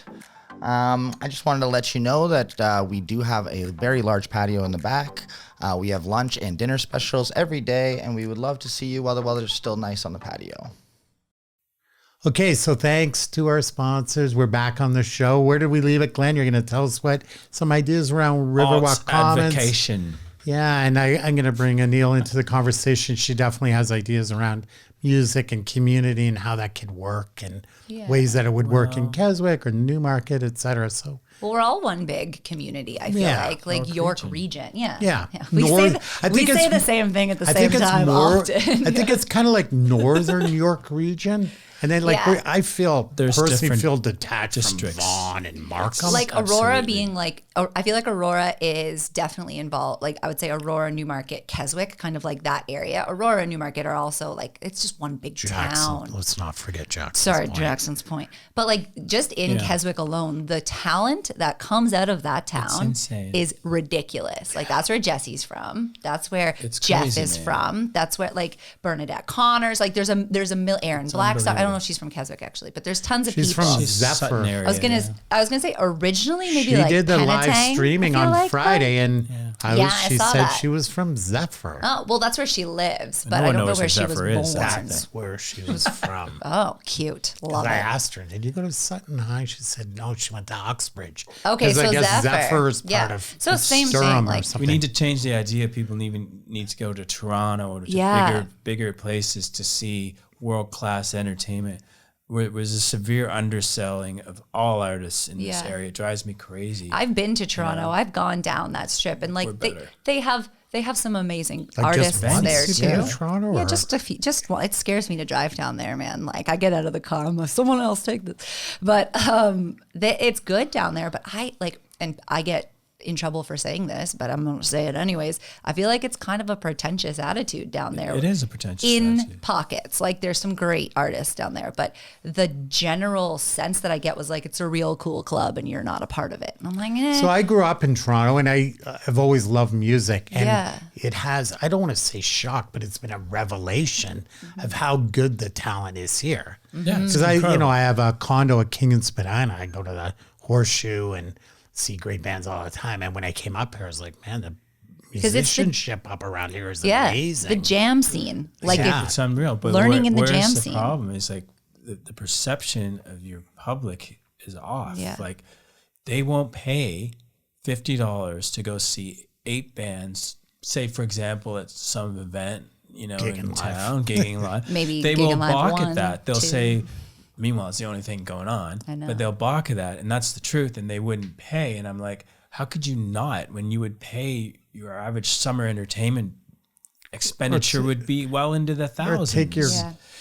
[SPEAKER 5] I just wanted to let you know that we do have a very large patio in the back. We have lunch and dinner specials every day, and we would love to see you while the weather's still nice on the patio.
[SPEAKER 1] Okay, so thanks to our sponsors. We're back on the show. Where did we leave it, Glenn? You're going to tell us what some ideas around Riverwalk Commons.
[SPEAKER 4] Advocation.
[SPEAKER 1] Yeah, and I'm going to bring Anneille into the conversation. She definitely has ideas around music and community and how that could work and ways that it would work in Keswick or Newmarket, et cetera. So,
[SPEAKER 3] well, we're all one big community, I feel like York region. Yeah. We say the same thing at the same time often.
[SPEAKER 1] I think it's kind of like Northern York region. And then, I personally feel detached
[SPEAKER 4] districts.
[SPEAKER 1] from Vaughan and Markham.
[SPEAKER 3] Like Aurora being I feel like Aurora is definitely involved. Like I would say Aurora, Newmarket, Keswick, kind of like that area. Aurora and Newmarket are also like, it's just one big town.
[SPEAKER 1] Let's not forget Jackson's
[SPEAKER 3] Sorry,
[SPEAKER 1] Point.
[SPEAKER 3] Jackson's Point. But like just in Keswick alone, the talent that comes out of that town is ridiculous. Like that's where Jesse's from. That's where Jeff is from. That's where like Bernadette Connors. Like there's a Aaron Blackstock. I don't know if she's from Keswick actually, but there's tons of people.
[SPEAKER 1] She's from Zephyr.
[SPEAKER 3] I was gonna say originally maybe
[SPEAKER 1] she
[SPEAKER 3] like
[SPEAKER 1] did the
[SPEAKER 3] Penetang,
[SPEAKER 1] live streaming on Friday, and she said
[SPEAKER 3] that.
[SPEAKER 1] she was from Zephyr.
[SPEAKER 3] Oh well, that's where she lives, but I don't know where she was born.
[SPEAKER 1] That's where she was from.
[SPEAKER 3] Oh, cute, love it.
[SPEAKER 1] I asked her, "Did you go to Sutton High?" She said, "No, she went to Uxbridge."
[SPEAKER 3] Okay, so
[SPEAKER 1] I guess
[SPEAKER 3] Zephyr.
[SPEAKER 1] Zephyr's part of
[SPEAKER 3] same
[SPEAKER 1] Durham
[SPEAKER 3] thing.
[SPEAKER 1] or
[SPEAKER 3] Like,
[SPEAKER 1] something.
[SPEAKER 4] We need to change the idea. People even need to go to Toronto or to bigger places to see world-class entertainment. Where it was a severe underselling of all artists in this area. It drives me crazy.
[SPEAKER 3] I've been to Toronto. I've gone down that strip, and like they have some amazing artists there too.
[SPEAKER 1] Toronto,
[SPEAKER 3] just a few. Just one. It scares me to drive down there, man. Like I get out of the car, I'm like, someone else take this. But it's good down there. But I get in trouble for saying this, but I'm going to say it anyways. I feel like it's kind of a pretentious attitude down there.
[SPEAKER 4] It is a pretentious
[SPEAKER 3] in pockets. Like there's some great artists down there, but the general sense that I get was like it's a real cool club and you're not a part of it. And I'm like,
[SPEAKER 1] So I grew up in Toronto, and I've always loved music, and it has, I don't want to say shocked, but it's been a revelation of how good the talent is here.
[SPEAKER 4] Yeah,
[SPEAKER 1] because I have a condo at King and Spadina. I go to the Horseshoe and see great bands all the time. And when I came up here, I was like, man, the musicianship up around here is amazing.
[SPEAKER 3] The jam scene. Like
[SPEAKER 4] it's unreal. But
[SPEAKER 3] learning in the jam
[SPEAKER 4] where's
[SPEAKER 3] scene.
[SPEAKER 4] The problem is like the perception of your public is off.
[SPEAKER 3] Yeah.
[SPEAKER 4] Like they won't pay $50 to go see 8 bands, say for example at some event, in town, gigging live.
[SPEAKER 3] Maybe
[SPEAKER 4] they will
[SPEAKER 3] Live
[SPEAKER 4] balk
[SPEAKER 3] 1,
[SPEAKER 4] at that. They'll
[SPEAKER 3] 2.
[SPEAKER 4] say, meanwhile, it's the only thing going on.
[SPEAKER 3] I know.
[SPEAKER 4] But they'll balk at that, and that's the truth, and they wouldn't pay. And I'm like, how could you not when you would pay your average summer entertainment expenditure would be well into the thousands.
[SPEAKER 1] Or take your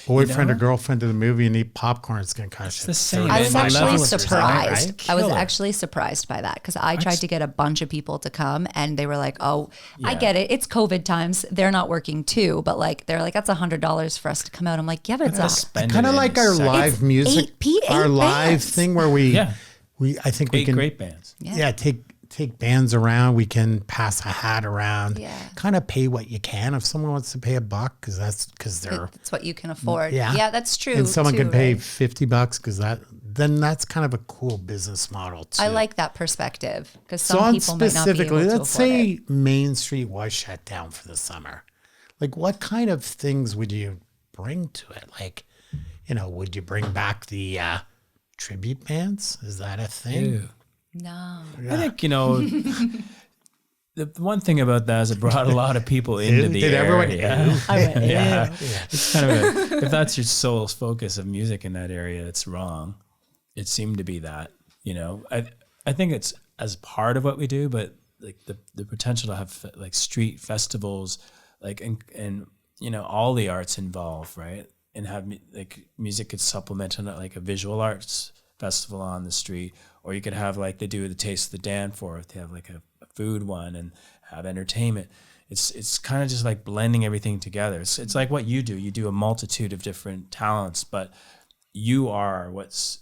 [SPEAKER 1] boyfriend or girlfriend to the movie and eat popcorn. It's going to cost you.
[SPEAKER 4] The same.
[SPEAKER 3] I was actually
[SPEAKER 1] surprised.
[SPEAKER 3] surprised. I was actually surprised by that because I tried to get a bunch of people to come and they were like, "Oh, I get it. It's COVID times. They're not working too." But like, they're like, "That's $100 for us to come out." I'm like, "Yeah, but it's
[SPEAKER 1] kind of like our live music, our live thing where I think we
[SPEAKER 4] 8
[SPEAKER 1] can
[SPEAKER 4] great bands.
[SPEAKER 1] Yeah, take bands around. We can pass a hat around.
[SPEAKER 3] Yeah.
[SPEAKER 1] Kind of pay what you can. If someone wants to pay $1, because they're
[SPEAKER 3] it's what you can afford.
[SPEAKER 1] Yeah,
[SPEAKER 3] yeah, that's true.
[SPEAKER 1] And someone
[SPEAKER 3] too,
[SPEAKER 1] can pay
[SPEAKER 3] right?
[SPEAKER 1] $50 because that's kind of a cool business model too.
[SPEAKER 3] I like that perspective because
[SPEAKER 1] So
[SPEAKER 3] some
[SPEAKER 1] on
[SPEAKER 3] people might not be able
[SPEAKER 1] specifically,
[SPEAKER 3] to
[SPEAKER 1] let's
[SPEAKER 3] afford
[SPEAKER 1] say
[SPEAKER 3] it.
[SPEAKER 1] Main Street was shut down for the summer. Like, what kind of things would you bring to it? Like, would you bring back the tribute bands? Is that a thing?
[SPEAKER 4] Ew.
[SPEAKER 3] No.
[SPEAKER 4] I think, the one thing about that is it brought a lot of people into the area.
[SPEAKER 1] Everyone
[SPEAKER 3] I went,
[SPEAKER 4] Yeah. It's kind of if that's your sole focus of music in that area, it's wrong. It seemed to be that, I think it's as part of what we do, but like the potential to have like street festivals, like, and all the arts involved, right? And have like music could supplement on like a visual arts festival on the street, or you could have like they do the Taste of the Danforth. They have like a food one and have entertainment. It's kind of just like blending everything together. It's like what you do. You do a multitude of different talents, but you are what's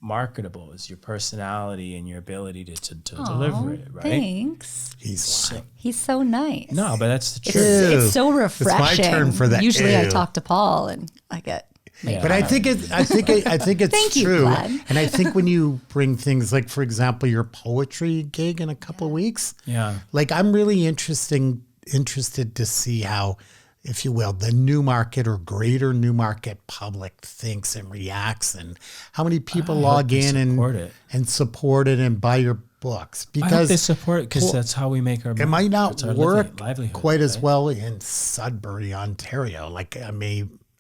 [SPEAKER 4] marketable is your personality and your ability to deliver it, right?
[SPEAKER 3] Thanks.
[SPEAKER 1] He's lying.
[SPEAKER 3] He's so nice.
[SPEAKER 4] No, but that's the
[SPEAKER 3] It's,
[SPEAKER 4] truth.
[SPEAKER 3] it's so refreshing.
[SPEAKER 1] It's my turn for that.
[SPEAKER 3] Usually I
[SPEAKER 1] Ew.
[SPEAKER 3] talk to Paul and I get
[SPEAKER 4] Yeah.
[SPEAKER 1] But I think it's
[SPEAKER 3] Thank you,
[SPEAKER 1] true.
[SPEAKER 3] Glenn.
[SPEAKER 1] And I think when you bring things like, for example, your poetry gig in a couple of weeks,
[SPEAKER 4] Yeah.
[SPEAKER 1] like I'm really interested to see how, if you will, the Newmarket or greater Newmarket public thinks and reacts, and how many people log in and support it and buy your books.
[SPEAKER 4] I hope
[SPEAKER 1] Because
[SPEAKER 4] they support it because that's how we make our money.
[SPEAKER 1] it might not
[SPEAKER 4] It's our
[SPEAKER 1] work
[SPEAKER 4] livelihood,
[SPEAKER 1] quite as
[SPEAKER 4] right?
[SPEAKER 1] well in Sudbury, Ontario, like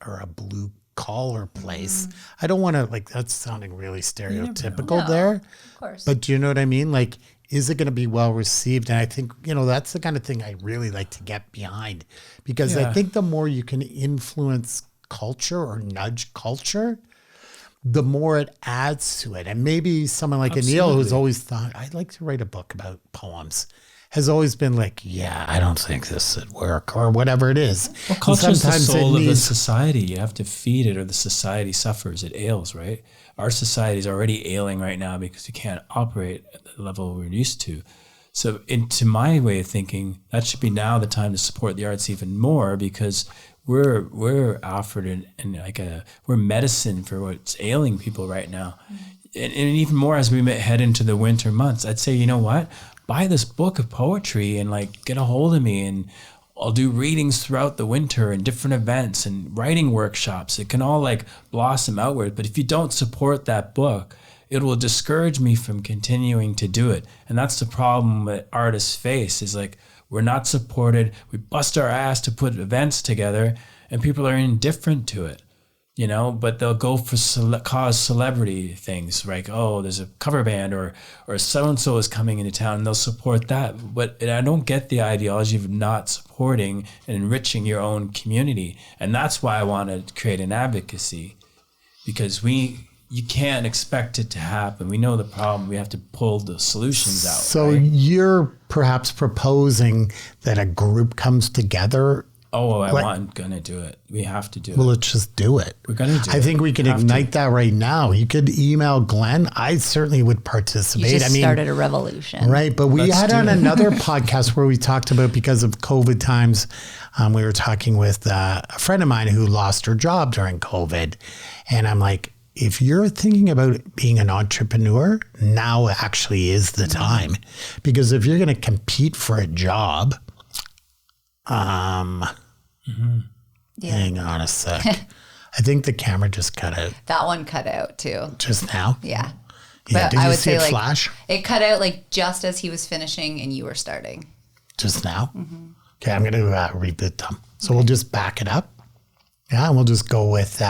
[SPEAKER 1] or a blue collar place. I don't want to, like, that's sounding really stereotypical
[SPEAKER 3] No,
[SPEAKER 1] there.
[SPEAKER 3] Of course.
[SPEAKER 1] But do you know what I mean? Like, is it going to be well received? And I think, that's the kind of thing I really like to get behind, because I
[SPEAKER 4] Yeah.
[SPEAKER 1] think the more you can influence culture or nudge culture, the more it adds to it. And maybe someone like Anneille, who's
[SPEAKER 4] Absolutely.
[SPEAKER 1] always thought, I'd like to write a book about poems, has always been like, yeah, I don't think this would work, or whatever it is.
[SPEAKER 4] Well, culture is the
[SPEAKER 1] Sometimes it
[SPEAKER 4] soul of the
[SPEAKER 1] needs-
[SPEAKER 4] society. You have to feed it, or the society suffers. It ails, right? Our society is already ailing right now because we can't operate at the level we're used to. So, into my way of thinking, that should be now the time to support the arts even more, because we're offered we're medicine for what's ailing people right now, and even more as we head into the winter months. I'd say, you know what? Buy this book of poetry and like get a hold of me, and I'll do readings throughout the winter and different events and writing workshops. It can all like blossom outward. But if you don't support that book, it will discourage me from continuing to do it. And that's the problem that artists face, is like, we're not supported. We bust our ass to put events together and people are indifferent to it. But they'll go for cause celebrity things, like, oh, there's a cover band or so-and-so is coming into town, and they'll support that. But I don't get the ideology of not supporting and enriching your own community. And that's why I want to create an advocacy, because you can't expect it to happen. We know the problem. We have to pull the solutions out.
[SPEAKER 1] So
[SPEAKER 4] right?
[SPEAKER 1] you're perhaps proposing that a group comes together.
[SPEAKER 4] Oh, I'm going to do it. We have to do
[SPEAKER 1] Well,
[SPEAKER 4] it.
[SPEAKER 1] let's just do it.
[SPEAKER 4] We're going to do it.
[SPEAKER 1] I think we can
[SPEAKER 4] Have to.
[SPEAKER 1] ignite that right now. You could email Glenn. I certainly would participate.
[SPEAKER 3] you just started a revolution.
[SPEAKER 1] Right. But we
[SPEAKER 4] Let's
[SPEAKER 1] had
[SPEAKER 4] do
[SPEAKER 1] on
[SPEAKER 4] it.
[SPEAKER 1] another podcast where we talked about, because of COVID times, we were talking with a friend of mine who lost her job during COVID. And I'm like, if you're thinking about being an entrepreneur, now actually is the time. Because if you're going to compete for a job, hang on a sec. I think the camera just cut out
[SPEAKER 3] That one cut out too.
[SPEAKER 1] just now.
[SPEAKER 3] Yeah.
[SPEAKER 1] Yeah,
[SPEAKER 3] But
[SPEAKER 1] did
[SPEAKER 3] I
[SPEAKER 1] you
[SPEAKER 3] would
[SPEAKER 1] see
[SPEAKER 3] say
[SPEAKER 1] it
[SPEAKER 3] like
[SPEAKER 1] flash
[SPEAKER 3] it cut out like just as he was finishing and you were starting.
[SPEAKER 1] just now? Okay, I'm going to read the thumb. So we'll just back it up. Yeah, and we'll just go with,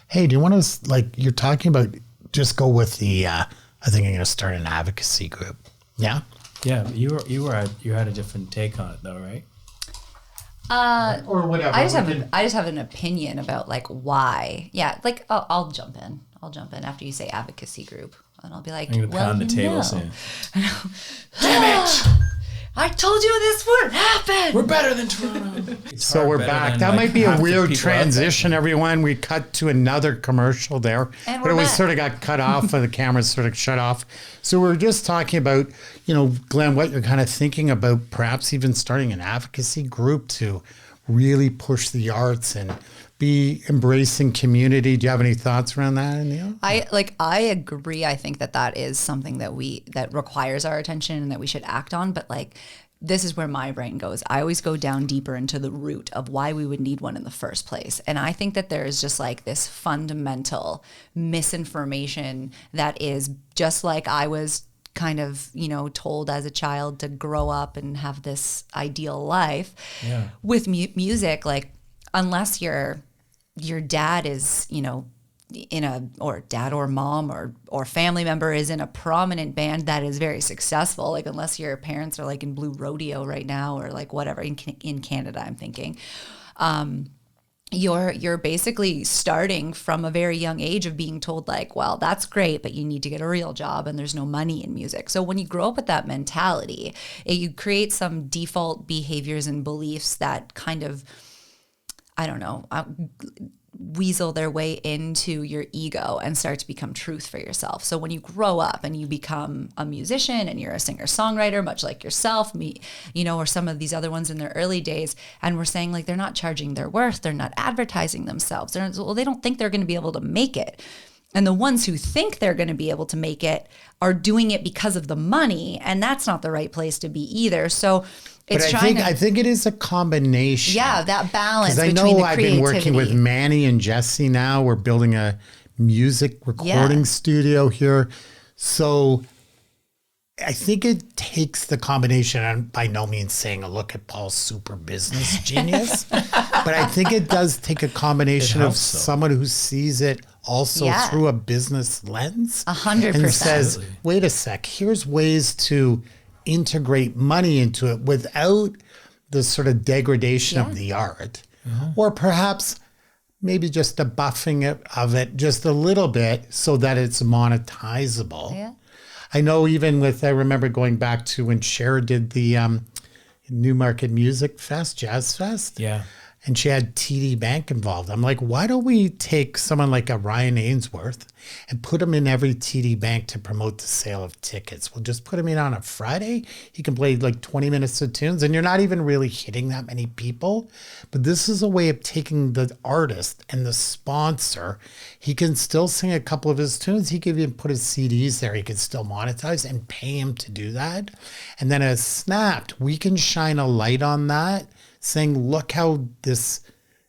[SPEAKER 1] hey, do you want to, like, you're talking about, just go with the, I think I'm going to start an advocacy group. Yeah?
[SPEAKER 4] Yeah, you had a different take on it though, right?
[SPEAKER 1] Or whatever.
[SPEAKER 3] I just have an opinion about like why. Yeah, like I'll jump in. I'll jump in after you say advocacy group, and I'll be like,
[SPEAKER 4] I'm going to pound the table
[SPEAKER 3] know.
[SPEAKER 4] soon.
[SPEAKER 3] Damn it! I told you this wouldn't happen.
[SPEAKER 4] We're better than Toronto.
[SPEAKER 1] So we're back. That might be a weird transition, everyone. We cut to another commercial there,
[SPEAKER 3] And
[SPEAKER 1] but
[SPEAKER 3] we're
[SPEAKER 1] it was
[SPEAKER 3] back.
[SPEAKER 1] sort of got cut off and the camera sort of shut off. So we're just talking about, Glenn, what you're kind of thinking about, perhaps even starting an advocacy group to really push the arts and be embracing community. Do you have any thoughts around that, Anneille?
[SPEAKER 3] I agree. I think that is something that requires our attention and that we should act on. But like, this is where my brain goes. I always go down deeper into the root of why we would need one in the first place. And I think that there is just like this fundamental misinformation that is just like I was kind of, told as a child to grow up and have this ideal life.
[SPEAKER 4] Yeah.
[SPEAKER 3] With music, like, unless your dad is, or dad or mom or family member is in a prominent band that is very successful, like unless your parents are like in Blue Rodeo right now or like whatever in Canada, I'm thinking, you're basically starting from a very young age of being told like, well, that's great, but you need to get a real job and there's no money in music. So when you grow up with that mentality, you create some default behaviors and beliefs that kind of, I don't know, weasel their way into your ego and start to become truth for yourself. So when you grow up and you become a musician and you're a singer-songwriter, much like yourself, me, or some of these other ones in their early days, and we're saying like they're not charging their worth, they're not advertising themselves, they don't think they're going to be able to make it. And the ones who think they're going to be able to make it are doing it because of the money, and that's not the right place to be either. So it's
[SPEAKER 1] I think it is a combination.
[SPEAKER 3] Yeah, that balance
[SPEAKER 1] Because I
[SPEAKER 3] between
[SPEAKER 1] know
[SPEAKER 3] the
[SPEAKER 1] I've
[SPEAKER 3] creativity.
[SPEAKER 1] been working with Manny and Jesse now. We're building a music recording studio here. So I think it takes the combination. I'm by no means saying a look at Paul's super business genius, but I think it does take a combination of someone who sees it also through a business lens.
[SPEAKER 3] 100%.
[SPEAKER 1] And says, wait a sec, here's ways to integrate money into it without the sort of degradation of the art. Or perhaps maybe just a buffing of it just a little bit so that it's monetizable.
[SPEAKER 3] Yeah.
[SPEAKER 1] I know even I remember going back to when Cher did the Newmarket Music Fest, Jazz Fest.
[SPEAKER 4] Yeah.
[SPEAKER 1] And she had TD Bank involved. I'm like, why don't we take someone like a Ryan Ainsworth and put him in every TD Bank to promote the sale of tickets? We'll just put him in on a Friday. He can play like 20 minutes of tunes and you're not even really hitting that many people. But this is a way of taking the artist and the sponsor. He can still sing a couple of his tunes. He could even put his CDs there. He could still monetize and pay him to do that. And then as Snapped, we can shine a light on that, saying, look how this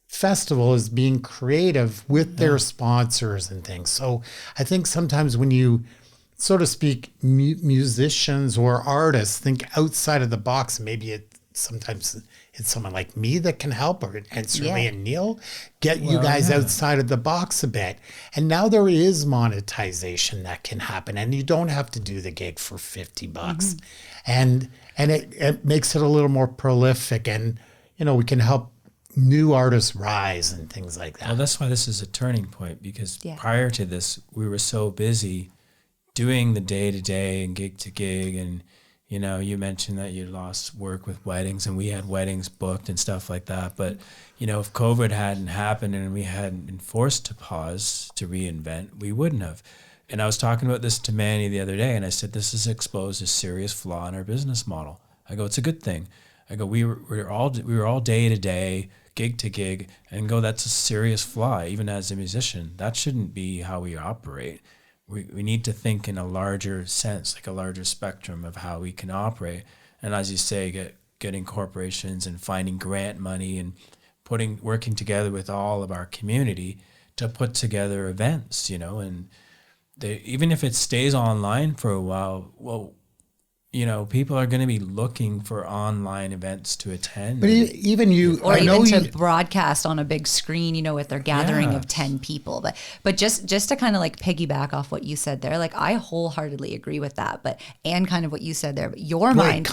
[SPEAKER 1] festival is being creative with their sponsors and things. So I think sometimes when you, so to speak, musicians or artists think outside of the box, maybe sometimes it's someone like me that can help, and certainly Anneille, get you guys outside of the box a bit. And now there is monetization that can happen, and you don't have to do the gig for $50. And it makes it a little more prolific, and we can help new artists rise and things like that.
[SPEAKER 4] Well, that's why this is a turning point, because prior to this, we were so busy doing the day-to-day and gig-to-gig. And, you mentioned that you lost work with weddings, and we had weddings booked and stuff like that. But, if COVID hadn't happened and we hadn't been forced to pause, to reinvent, we wouldn't have. And I was talking about this to Manny the other day, and I said, this has exposed a serious flaw in our business model. I go, it's a good thing. I go, we were all day to day, gig to gig, and go, that's a serious flaw. Even as a musician, that shouldn't be how we operate. We need to think in a larger sense, like a larger spectrum of how we can operate. And as you say, getting corporations and finding grant money and working together with all of our community to put together events, and even if it stays online for a while, well, people are going to be looking for online events to attend.
[SPEAKER 1] But even you,
[SPEAKER 3] or even to broadcast on a big screen, with their gathering of 10 people. But just to kind of like piggyback off what you said there, like I wholeheartedly agree with that. And kind of what you said there, but your mind.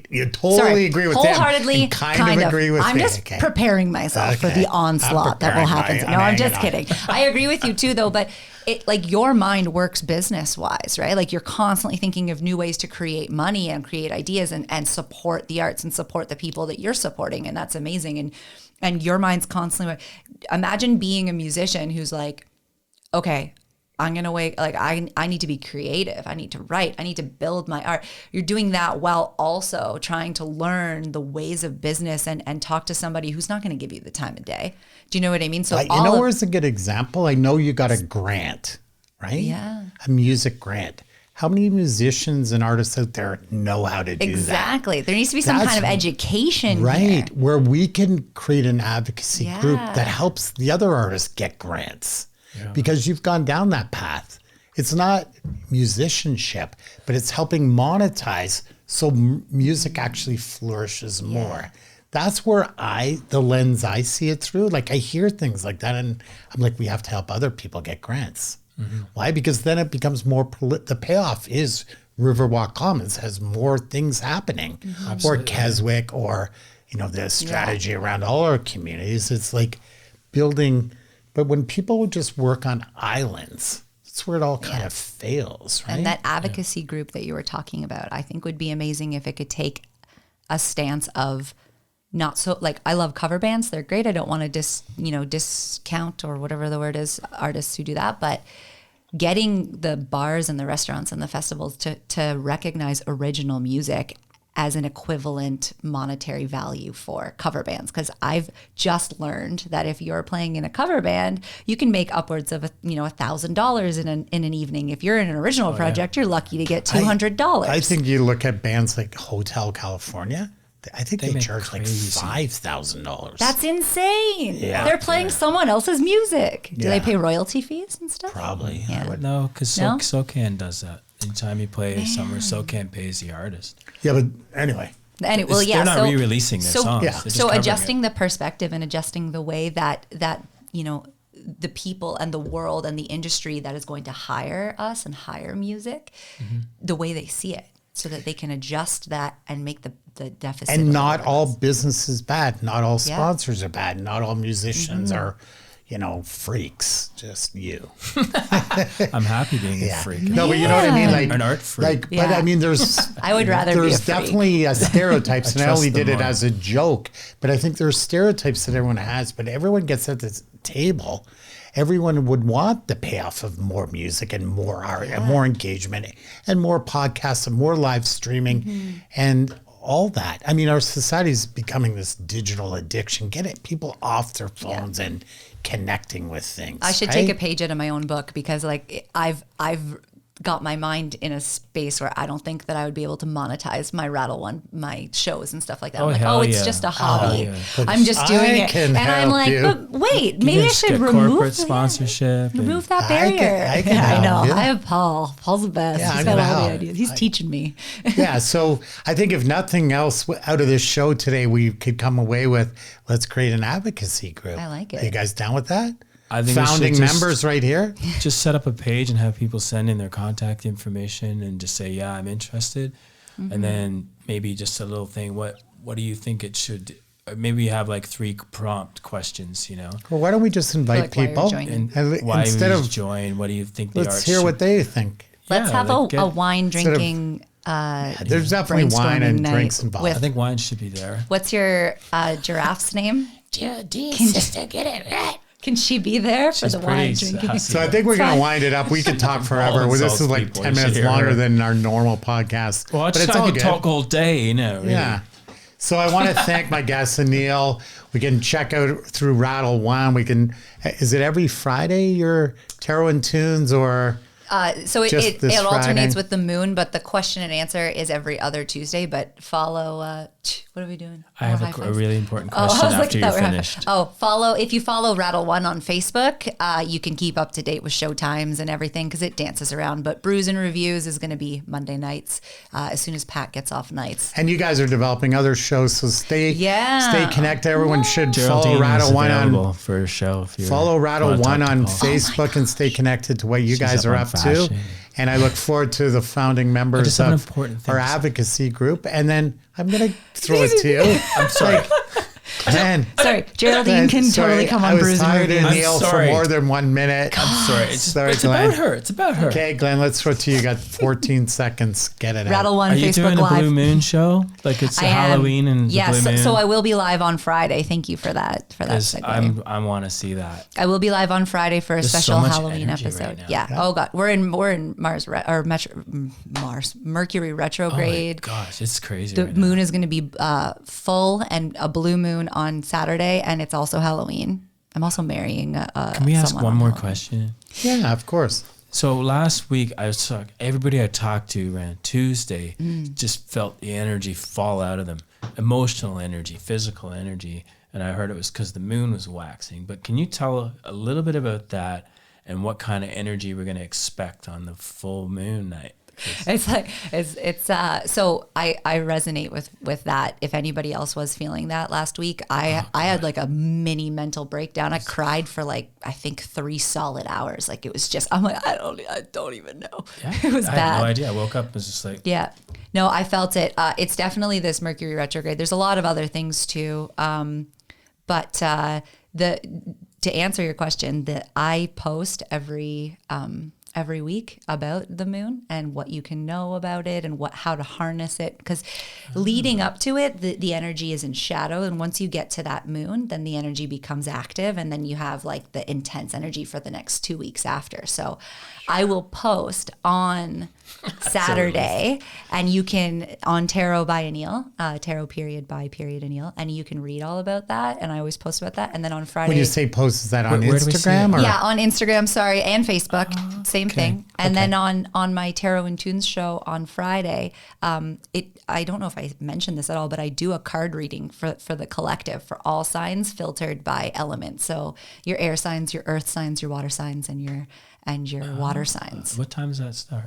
[SPEAKER 1] You totally agree with
[SPEAKER 3] wholeheartedly,
[SPEAKER 1] them. Kind of agree with
[SPEAKER 3] I'm
[SPEAKER 1] me.
[SPEAKER 3] just preparing myself for the onslaught that will happen. No, I'm just kidding. I agree with you too, though. But it, like, your mind works business wise, right? Like you're constantly thinking of new ways to create money and create ideas and support the arts and support the people that you're supporting. And that's amazing. And your mind's constantly, imagine being a musician who's like, okay, I'm going to wait. Like I need to be creative. I need to write. I need to build my art. You're doing that while also trying to learn the ways of business and talk to somebody who's not going to give you the time of day. Do you know what I mean? So
[SPEAKER 1] where's a good example? I know you got a grant, right?
[SPEAKER 3] Yeah.
[SPEAKER 1] A music grant. How many musicians and artists out there know how to do that?
[SPEAKER 3] Exactly. There needs to be some kind of education
[SPEAKER 1] here.
[SPEAKER 3] Here.
[SPEAKER 1] Where we can create an advocacy group that helps the other artists get grants. Yeah. Because you've gone down that path. It's not musicianship, but it's helping monetize so music actually flourishes more. That's where the lens I see it through. Like I hear things like that and I'm like, we have to help other people get grants. Mm-hmm. Why? Because then it becomes more, the payoff is Riverwalk Commons has more things happening, or Keswick, or, the strategy around all our communities. It's like building, but when people would just work on islands, that's where it all kind of fails, right?
[SPEAKER 3] And that advocacy group that you were talking about, I think would be amazing if it could take a stance of not so like I love cover bands. They're great. I don't want to discount or whatever the word is artists who do that, but getting the bars and the restaurants and the festivals to recognize original music as an equivalent monetary value for cover bands. Because I've just learned that if you're playing in a cover band, you can make upwards of $1,000 in an evening. If you're in an original project, you're lucky to get $200.
[SPEAKER 1] I think you look at bands like Hotel California. I think they
[SPEAKER 4] make
[SPEAKER 1] charge
[SPEAKER 4] crazy.
[SPEAKER 1] like $5,000.
[SPEAKER 3] That's insane.
[SPEAKER 1] Yeah.
[SPEAKER 3] They're playing someone else's music. Do
[SPEAKER 1] Yeah.
[SPEAKER 3] they pay royalty fees and stuff?
[SPEAKER 1] Probably.
[SPEAKER 3] Yeah.
[SPEAKER 4] No, because
[SPEAKER 3] No?
[SPEAKER 4] SoCan does that. Anytime you play somewhere, SoCan pays the artist.
[SPEAKER 1] Yeah, but anyway.
[SPEAKER 3] Well, yeah.
[SPEAKER 4] They're not
[SPEAKER 3] so,
[SPEAKER 4] re-releasing their songs.
[SPEAKER 1] Yeah.
[SPEAKER 4] They're just
[SPEAKER 3] So
[SPEAKER 4] covering
[SPEAKER 3] adjusting
[SPEAKER 4] it.
[SPEAKER 3] the perspective and adjusting the way that the people and the world and the industry that is going to hire us and hire music, the way they see it, so that they can adjust that and make the deficit.
[SPEAKER 1] And
[SPEAKER 3] a
[SPEAKER 1] not
[SPEAKER 3] little
[SPEAKER 1] all
[SPEAKER 3] less.
[SPEAKER 1] business is bad. Not all sponsors are bad. Not all musicians are, freaks. Just you.
[SPEAKER 4] I'm happy being a freak.
[SPEAKER 1] No, but you know what I mean? Like
[SPEAKER 4] An art freak.
[SPEAKER 1] But I mean, there's
[SPEAKER 3] I would rather be a
[SPEAKER 1] there's
[SPEAKER 3] freak.
[SPEAKER 1] definitely stereotypes, and I
[SPEAKER 4] trust
[SPEAKER 1] only
[SPEAKER 4] them
[SPEAKER 1] did it
[SPEAKER 4] more.
[SPEAKER 1] as a joke. But I think there's stereotypes that everyone has. But everyone gets at this table. Everyone would want the payoff of more music and more art and more engagement and more podcasts and more live streaming and all that. I mean, our society is becoming this digital addiction. Get it, people off their phones and connecting with things.
[SPEAKER 3] I should take a page out of my own book, because like I've got my mind in a space where I don't think that I would be able to monetize my shows and stuff like that.
[SPEAKER 4] Oh,
[SPEAKER 3] I'm like,
[SPEAKER 4] hell
[SPEAKER 3] it's
[SPEAKER 4] yeah.
[SPEAKER 3] just a hobby.
[SPEAKER 4] yeah.
[SPEAKER 3] I'm just doing
[SPEAKER 1] I
[SPEAKER 3] it.
[SPEAKER 1] can
[SPEAKER 3] And I'm
[SPEAKER 1] help
[SPEAKER 3] like,
[SPEAKER 1] you.
[SPEAKER 3] but wait, maybe I
[SPEAKER 4] Just
[SPEAKER 3] should
[SPEAKER 4] get
[SPEAKER 3] remove
[SPEAKER 4] corporate sponsorship. and-
[SPEAKER 3] Remove that
[SPEAKER 1] I can-
[SPEAKER 3] barrier.
[SPEAKER 1] I can
[SPEAKER 3] I
[SPEAKER 1] help
[SPEAKER 3] know.
[SPEAKER 1] you.
[SPEAKER 3] I have Paul. Paul's the best.
[SPEAKER 1] Yeah,
[SPEAKER 3] He's
[SPEAKER 1] I'm
[SPEAKER 3] got
[SPEAKER 1] gonna
[SPEAKER 3] all the
[SPEAKER 1] help.
[SPEAKER 3] ideas. He's teaching me.
[SPEAKER 1] Yeah, so I think if nothing else out of this show today, we could come away with, let's create an advocacy group.
[SPEAKER 3] I like it.
[SPEAKER 1] Are you guys down with that?
[SPEAKER 4] I think we should
[SPEAKER 1] Founding
[SPEAKER 4] just-
[SPEAKER 1] members right here.
[SPEAKER 4] Just set up a page and have people send in their contact information and just say, yeah, I'm interested. And then maybe just a little thing. What do you think it should, or maybe you have like 3 prompt questions,
[SPEAKER 1] Well, why don't we just invite
[SPEAKER 3] like why you're
[SPEAKER 1] people
[SPEAKER 3] joining.
[SPEAKER 1] and
[SPEAKER 4] why
[SPEAKER 1] instead
[SPEAKER 4] you
[SPEAKER 1] of
[SPEAKER 4] join? What do you think the
[SPEAKER 1] let's
[SPEAKER 4] art
[SPEAKER 1] hear
[SPEAKER 4] should-
[SPEAKER 1] what they think.
[SPEAKER 3] Let's
[SPEAKER 4] Yeah,
[SPEAKER 3] have
[SPEAKER 4] like
[SPEAKER 3] a wine
[SPEAKER 1] of-
[SPEAKER 3] drinking.
[SPEAKER 1] There's definitely wine and
[SPEAKER 3] brainstorming night
[SPEAKER 1] drinks involved.
[SPEAKER 3] with-
[SPEAKER 4] I think wine should be there.
[SPEAKER 3] What's your giraffe's name?
[SPEAKER 6] sister, get it right.
[SPEAKER 3] Can she be there for
[SPEAKER 4] She's
[SPEAKER 3] the wine
[SPEAKER 4] pretty
[SPEAKER 3] drinking?
[SPEAKER 4] sassy.
[SPEAKER 1] So I think we're going
[SPEAKER 3] Fine.
[SPEAKER 1] to wind it up. We could talk forever. Well, this
[SPEAKER 4] insults
[SPEAKER 1] is like
[SPEAKER 4] people.
[SPEAKER 1] 10
[SPEAKER 4] You should
[SPEAKER 1] minutes
[SPEAKER 4] hear
[SPEAKER 1] longer
[SPEAKER 4] her.
[SPEAKER 1] than our normal podcast.
[SPEAKER 4] Well,
[SPEAKER 1] but it's
[SPEAKER 4] I
[SPEAKER 1] all
[SPEAKER 4] could
[SPEAKER 1] good.
[SPEAKER 4] talk all day, really.
[SPEAKER 1] Yeah. So I want to thank my guest, Anneille. We can check out through Rattle One. Is it every Friday your tarot and tunes, or
[SPEAKER 3] So
[SPEAKER 1] Just
[SPEAKER 3] it
[SPEAKER 1] this
[SPEAKER 3] alternates
[SPEAKER 1] Friday.
[SPEAKER 3] with the moon, but the question and answer is every other Tuesday. But follow. What are we doing?
[SPEAKER 4] I
[SPEAKER 3] More
[SPEAKER 4] have
[SPEAKER 3] high
[SPEAKER 4] a
[SPEAKER 3] fives?
[SPEAKER 4] really important
[SPEAKER 3] Oh, I
[SPEAKER 4] question
[SPEAKER 3] was like,
[SPEAKER 4] after
[SPEAKER 3] that
[SPEAKER 4] you're
[SPEAKER 3] were high
[SPEAKER 4] finished.
[SPEAKER 3] fives. If you follow Rattle One on Facebook, you can keep up to date with show times and everything, because it dances around. But Brews and Reviews is going to be Monday nights, as soon as Pat gets off nights.
[SPEAKER 1] and you guys are developing other shows, so stay connected. Everyone should follow
[SPEAKER 4] Geraldine is
[SPEAKER 1] Rattle One
[SPEAKER 4] available
[SPEAKER 1] on
[SPEAKER 4] for a show. If you
[SPEAKER 1] follow Rattle
[SPEAKER 4] wanna talk
[SPEAKER 1] One
[SPEAKER 4] to
[SPEAKER 1] on
[SPEAKER 4] Paul.
[SPEAKER 1] Facebook and stay connected to what you guys
[SPEAKER 4] up
[SPEAKER 1] are
[SPEAKER 4] on
[SPEAKER 1] up to.
[SPEAKER 4] fashion.
[SPEAKER 1] And I look forward to the founding members
[SPEAKER 4] just have an
[SPEAKER 1] of
[SPEAKER 4] important thing
[SPEAKER 1] our
[SPEAKER 4] to say.
[SPEAKER 1] advocacy group. And then I'm going to throw it to you.
[SPEAKER 4] I'm sorry.
[SPEAKER 1] Glenn,
[SPEAKER 3] Sorry, Geraldine can
[SPEAKER 1] sorry,
[SPEAKER 3] totally come
[SPEAKER 1] I
[SPEAKER 3] on
[SPEAKER 1] was
[SPEAKER 3] Brews and
[SPEAKER 1] tired of
[SPEAKER 3] Reviews.
[SPEAKER 1] Neil for
[SPEAKER 4] sorry.
[SPEAKER 1] more than 1 minute.
[SPEAKER 4] I'm sorry. It's, just,
[SPEAKER 1] Sorry,
[SPEAKER 4] it's
[SPEAKER 1] Glenn.
[SPEAKER 4] about her. It's about her.
[SPEAKER 1] Okay, Glenn, let's throw it to you. You got 14 seconds. Get it
[SPEAKER 3] Rattle
[SPEAKER 1] out.
[SPEAKER 3] One
[SPEAKER 4] Are you
[SPEAKER 3] Facebook
[SPEAKER 4] doing a
[SPEAKER 3] Live.
[SPEAKER 4] Blue Moon show? Like it's
[SPEAKER 3] I am.
[SPEAKER 4] Halloween and the
[SPEAKER 3] yes,
[SPEAKER 4] Blue Moon?
[SPEAKER 3] so I will be live on Friday. Thank you for that. For that
[SPEAKER 4] 'Cause
[SPEAKER 3] segue.
[SPEAKER 4] I want to see that.
[SPEAKER 3] I will be live on Friday for a
[SPEAKER 4] There's so
[SPEAKER 3] special
[SPEAKER 4] much
[SPEAKER 3] Halloween
[SPEAKER 4] energy right
[SPEAKER 3] episode.
[SPEAKER 4] now.
[SPEAKER 3] Yeah. Oh God, we're in Mercury retrograde.
[SPEAKER 4] Oh my gosh, it's crazy.
[SPEAKER 3] The
[SPEAKER 4] right
[SPEAKER 3] moon is going to be full and a blue moon on Saturday, and it's also Halloween. I'm also marrying.
[SPEAKER 4] Can we ask
[SPEAKER 3] someone
[SPEAKER 4] one
[SPEAKER 3] on
[SPEAKER 4] more
[SPEAKER 3] Halloween.
[SPEAKER 4] question?
[SPEAKER 1] Yeah, of course.
[SPEAKER 4] So last week, everybody I talked to around Tuesday just felt the energy fall out of them, emotional energy, physical energy, and I heard it was because the moon was waxing. But can you tell a little bit about that and what kind of energy we're going to expect on the full moon night?
[SPEAKER 3] It's like so I resonate with that. If anybody else was feeling that last week, I had like a mini mental breakdown. I cried for like I think 3 solid hours. Like it was just I'm like I don't even know.
[SPEAKER 4] Yeah,
[SPEAKER 3] It was
[SPEAKER 4] I
[SPEAKER 3] bad.
[SPEAKER 4] had no idea. I woke up and was just like,
[SPEAKER 3] Yeah. No, I felt it. It's definitely this Mercury retrograde. There's a lot of other things too. To answer your question, that I post every every week about the moon and what you can know about it and how to harness it. Because leading up to it, the energy is in shadow. And once you get to that moon, then the energy becomes active. And then you have like the intense energy for the next 2 weeks after. So I will post on Saturday, and you can, on Tarot by Anneille, Tarot period by period Anneille, and you can read all about that. And I always post about that. And then on Friday.
[SPEAKER 1] When you say post, is that on
[SPEAKER 4] Where do we see
[SPEAKER 1] Instagram?
[SPEAKER 4] it?
[SPEAKER 1] Or?
[SPEAKER 3] Yeah, on Instagram, sorry, and Facebook, same thing. And then on my Tarot and Tunes show on Friday, I don't know if I mentioned this at all, but I do a card reading for the collective for all signs filtered by element. So your air signs, your earth signs, your water signs, and your water signs.
[SPEAKER 4] What time does that start?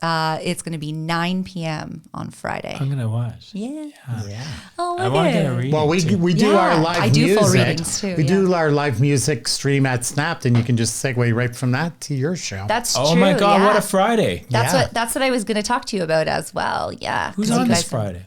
[SPEAKER 3] It's going to be 9 p.m. on Friday.
[SPEAKER 4] I'm gonna watch.
[SPEAKER 3] Yeah.
[SPEAKER 1] Yeah.
[SPEAKER 3] Oh,
[SPEAKER 4] I want to get a
[SPEAKER 3] look.
[SPEAKER 4] reading.
[SPEAKER 1] Well, we do
[SPEAKER 3] Yeah,
[SPEAKER 1] our live
[SPEAKER 3] I do
[SPEAKER 1] music.
[SPEAKER 3] full readings too,
[SPEAKER 1] We
[SPEAKER 3] yeah.
[SPEAKER 1] do our live music stream at Snapped, and you can just segue right from that to your show.
[SPEAKER 3] That's
[SPEAKER 4] Oh
[SPEAKER 3] true.
[SPEAKER 4] my God!
[SPEAKER 3] yeah.
[SPEAKER 4] What a Friday!
[SPEAKER 1] Yeah.
[SPEAKER 3] That's what I was going to talk to you about as well. Yeah.
[SPEAKER 4] Who's
[SPEAKER 3] 'Cause you
[SPEAKER 4] on this
[SPEAKER 3] guys-
[SPEAKER 4] Friday?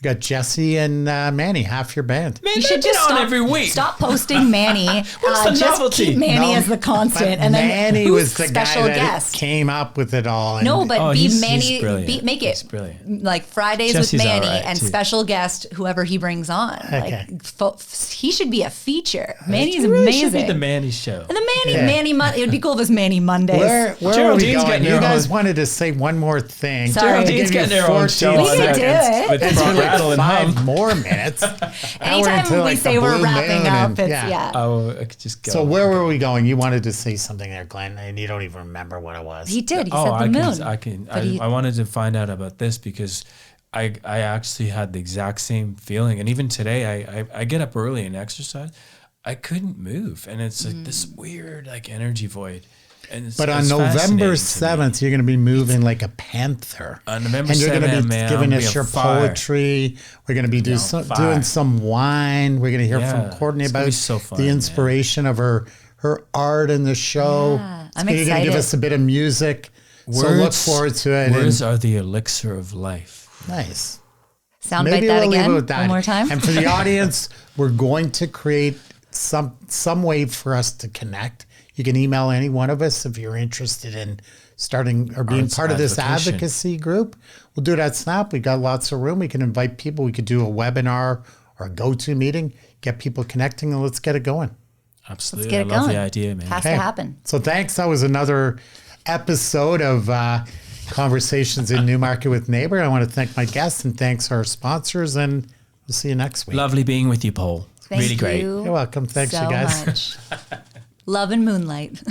[SPEAKER 1] We got Jesse and Manny, half your band.
[SPEAKER 4] Man,
[SPEAKER 3] You
[SPEAKER 4] they've
[SPEAKER 3] should
[SPEAKER 4] been
[SPEAKER 3] just
[SPEAKER 4] on every week.
[SPEAKER 3] Stop posting Manny.
[SPEAKER 4] What's the
[SPEAKER 3] just
[SPEAKER 4] novelty?
[SPEAKER 3] keep Manny
[SPEAKER 1] No,
[SPEAKER 3] as the constant,
[SPEAKER 1] but
[SPEAKER 3] and then
[SPEAKER 1] Manny
[SPEAKER 3] who's
[SPEAKER 1] was the
[SPEAKER 3] special
[SPEAKER 1] guy that
[SPEAKER 3] guest?
[SPEAKER 1] came up with it all. And
[SPEAKER 3] No, but
[SPEAKER 4] Oh,
[SPEAKER 3] be
[SPEAKER 4] he's
[SPEAKER 3] Manny.
[SPEAKER 4] brilliant.
[SPEAKER 3] Make
[SPEAKER 4] He's
[SPEAKER 3] it
[SPEAKER 4] brilliant.
[SPEAKER 3] like Fridays
[SPEAKER 4] Jesse's
[SPEAKER 3] with Manny
[SPEAKER 4] all right,
[SPEAKER 3] and
[SPEAKER 4] too.
[SPEAKER 3] special guest whoever he brings on.
[SPEAKER 1] Okay.
[SPEAKER 3] Like he should be a feature. Manny's
[SPEAKER 4] It really
[SPEAKER 3] amazing.
[SPEAKER 4] should be the Manny show.
[SPEAKER 3] And the Manny,
[SPEAKER 1] Yeah.
[SPEAKER 3] Manny. It would be cool if it was Manny Mondays.
[SPEAKER 1] where are we
[SPEAKER 4] Geraldine's
[SPEAKER 1] going?
[SPEAKER 4] getting
[SPEAKER 1] You
[SPEAKER 4] her
[SPEAKER 1] guys
[SPEAKER 4] own-
[SPEAKER 1] wanted to say one more thing.
[SPEAKER 3] Sorry.
[SPEAKER 1] I'll
[SPEAKER 4] Geraldine's
[SPEAKER 1] give you
[SPEAKER 4] getting her own
[SPEAKER 1] 14
[SPEAKER 4] show.
[SPEAKER 3] We
[SPEAKER 4] on
[SPEAKER 3] could
[SPEAKER 4] that.
[SPEAKER 3] do it.
[SPEAKER 4] With
[SPEAKER 1] It's
[SPEAKER 4] Front
[SPEAKER 1] been like
[SPEAKER 4] Rattle and
[SPEAKER 1] 5
[SPEAKER 4] Hum.
[SPEAKER 1] more minutes. Now we're
[SPEAKER 3] Anytime
[SPEAKER 1] into,
[SPEAKER 3] we
[SPEAKER 1] like,
[SPEAKER 3] say
[SPEAKER 1] the
[SPEAKER 3] we're
[SPEAKER 1] Blue
[SPEAKER 3] wrapping
[SPEAKER 1] Moon
[SPEAKER 3] up,
[SPEAKER 1] and-
[SPEAKER 3] it's
[SPEAKER 1] yeah.
[SPEAKER 4] Oh, I could just go.
[SPEAKER 1] So where were we going? You wanted to say something there, Glenn, and you don't even remember what it was.
[SPEAKER 3] He did. He
[SPEAKER 4] Oh,
[SPEAKER 3] said the moon.
[SPEAKER 4] I can.
[SPEAKER 3] But he-
[SPEAKER 4] I wanted to find out about this because I actually had the exact same feeling, and even today, I get up early and exercise. I couldn't move, and it's like this weird like energy void. And it's,
[SPEAKER 1] But on
[SPEAKER 4] it's
[SPEAKER 1] November
[SPEAKER 4] fascinating to me.
[SPEAKER 1] 7th, you're going to be moving like a panther.
[SPEAKER 4] On November
[SPEAKER 1] and you're going to
[SPEAKER 4] 7th,
[SPEAKER 1] be
[SPEAKER 4] man,
[SPEAKER 1] giving
[SPEAKER 4] I'll
[SPEAKER 1] us
[SPEAKER 4] be
[SPEAKER 1] your
[SPEAKER 4] on fire.
[SPEAKER 1] poetry. We're going to be doing
[SPEAKER 4] fire.
[SPEAKER 1] some wine. We're going to hear
[SPEAKER 4] Yeah,
[SPEAKER 1] from Courtney
[SPEAKER 4] it's gonna
[SPEAKER 1] about
[SPEAKER 4] be so fun,
[SPEAKER 1] the
[SPEAKER 4] man.
[SPEAKER 1] inspiration of her art in the show.
[SPEAKER 3] Yeah, I'm
[SPEAKER 1] You're going to give
[SPEAKER 3] excited.
[SPEAKER 1] us a bit of music. So look forward to it.
[SPEAKER 4] Words
[SPEAKER 1] And
[SPEAKER 4] are the elixir of life.
[SPEAKER 1] nice.
[SPEAKER 3] Soundbite
[SPEAKER 1] Maybe
[SPEAKER 3] that
[SPEAKER 1] we'll leave
[SPEAKER 3] again
[SPEAKER 1] it with that.
[SPEAKER 3] one more time.
[SPEAKER 1] And for the audience, we're going to create some way for us to connect. You can email any one of us if you're interested in starting or being
[SPEAKER 4] Arts
[SPEAKER 1] part of this
[SPEAKER 4] advocation.
[SPEAKER 1] advocacy group. We'll do it at Snap. We got lots of room. We can invite people. We could do a webinar or a go-to meeting, get people connecting, and let's get it going.
[SPEAKER 4] Absolutely,
[SPEAKER 3] Get it
[SPEAKER 4] I love
[SPEAKER 3] going.
[SPEAKER 4] the idea, man.
[SPEAKER 3] Has to happen.
[SPEAKER 1] So thanks. That was another episode of Conversations in Newmarket with Neighbor. I want to thank my guests and thanks our sponsors, and we'll see you next week.
[SPEAKER 4] Lovely being with you, Paul.
[SPEAKER 3] Thank
[SPEAKER 4] really great.
[SPEAKER 3] you
[SPEAKER 1] You're welcome. Thanks,
[SPEAKER 3] so
[SPEAKER 1] you guys.
[SPEAKER 3] much. Love and moonlight.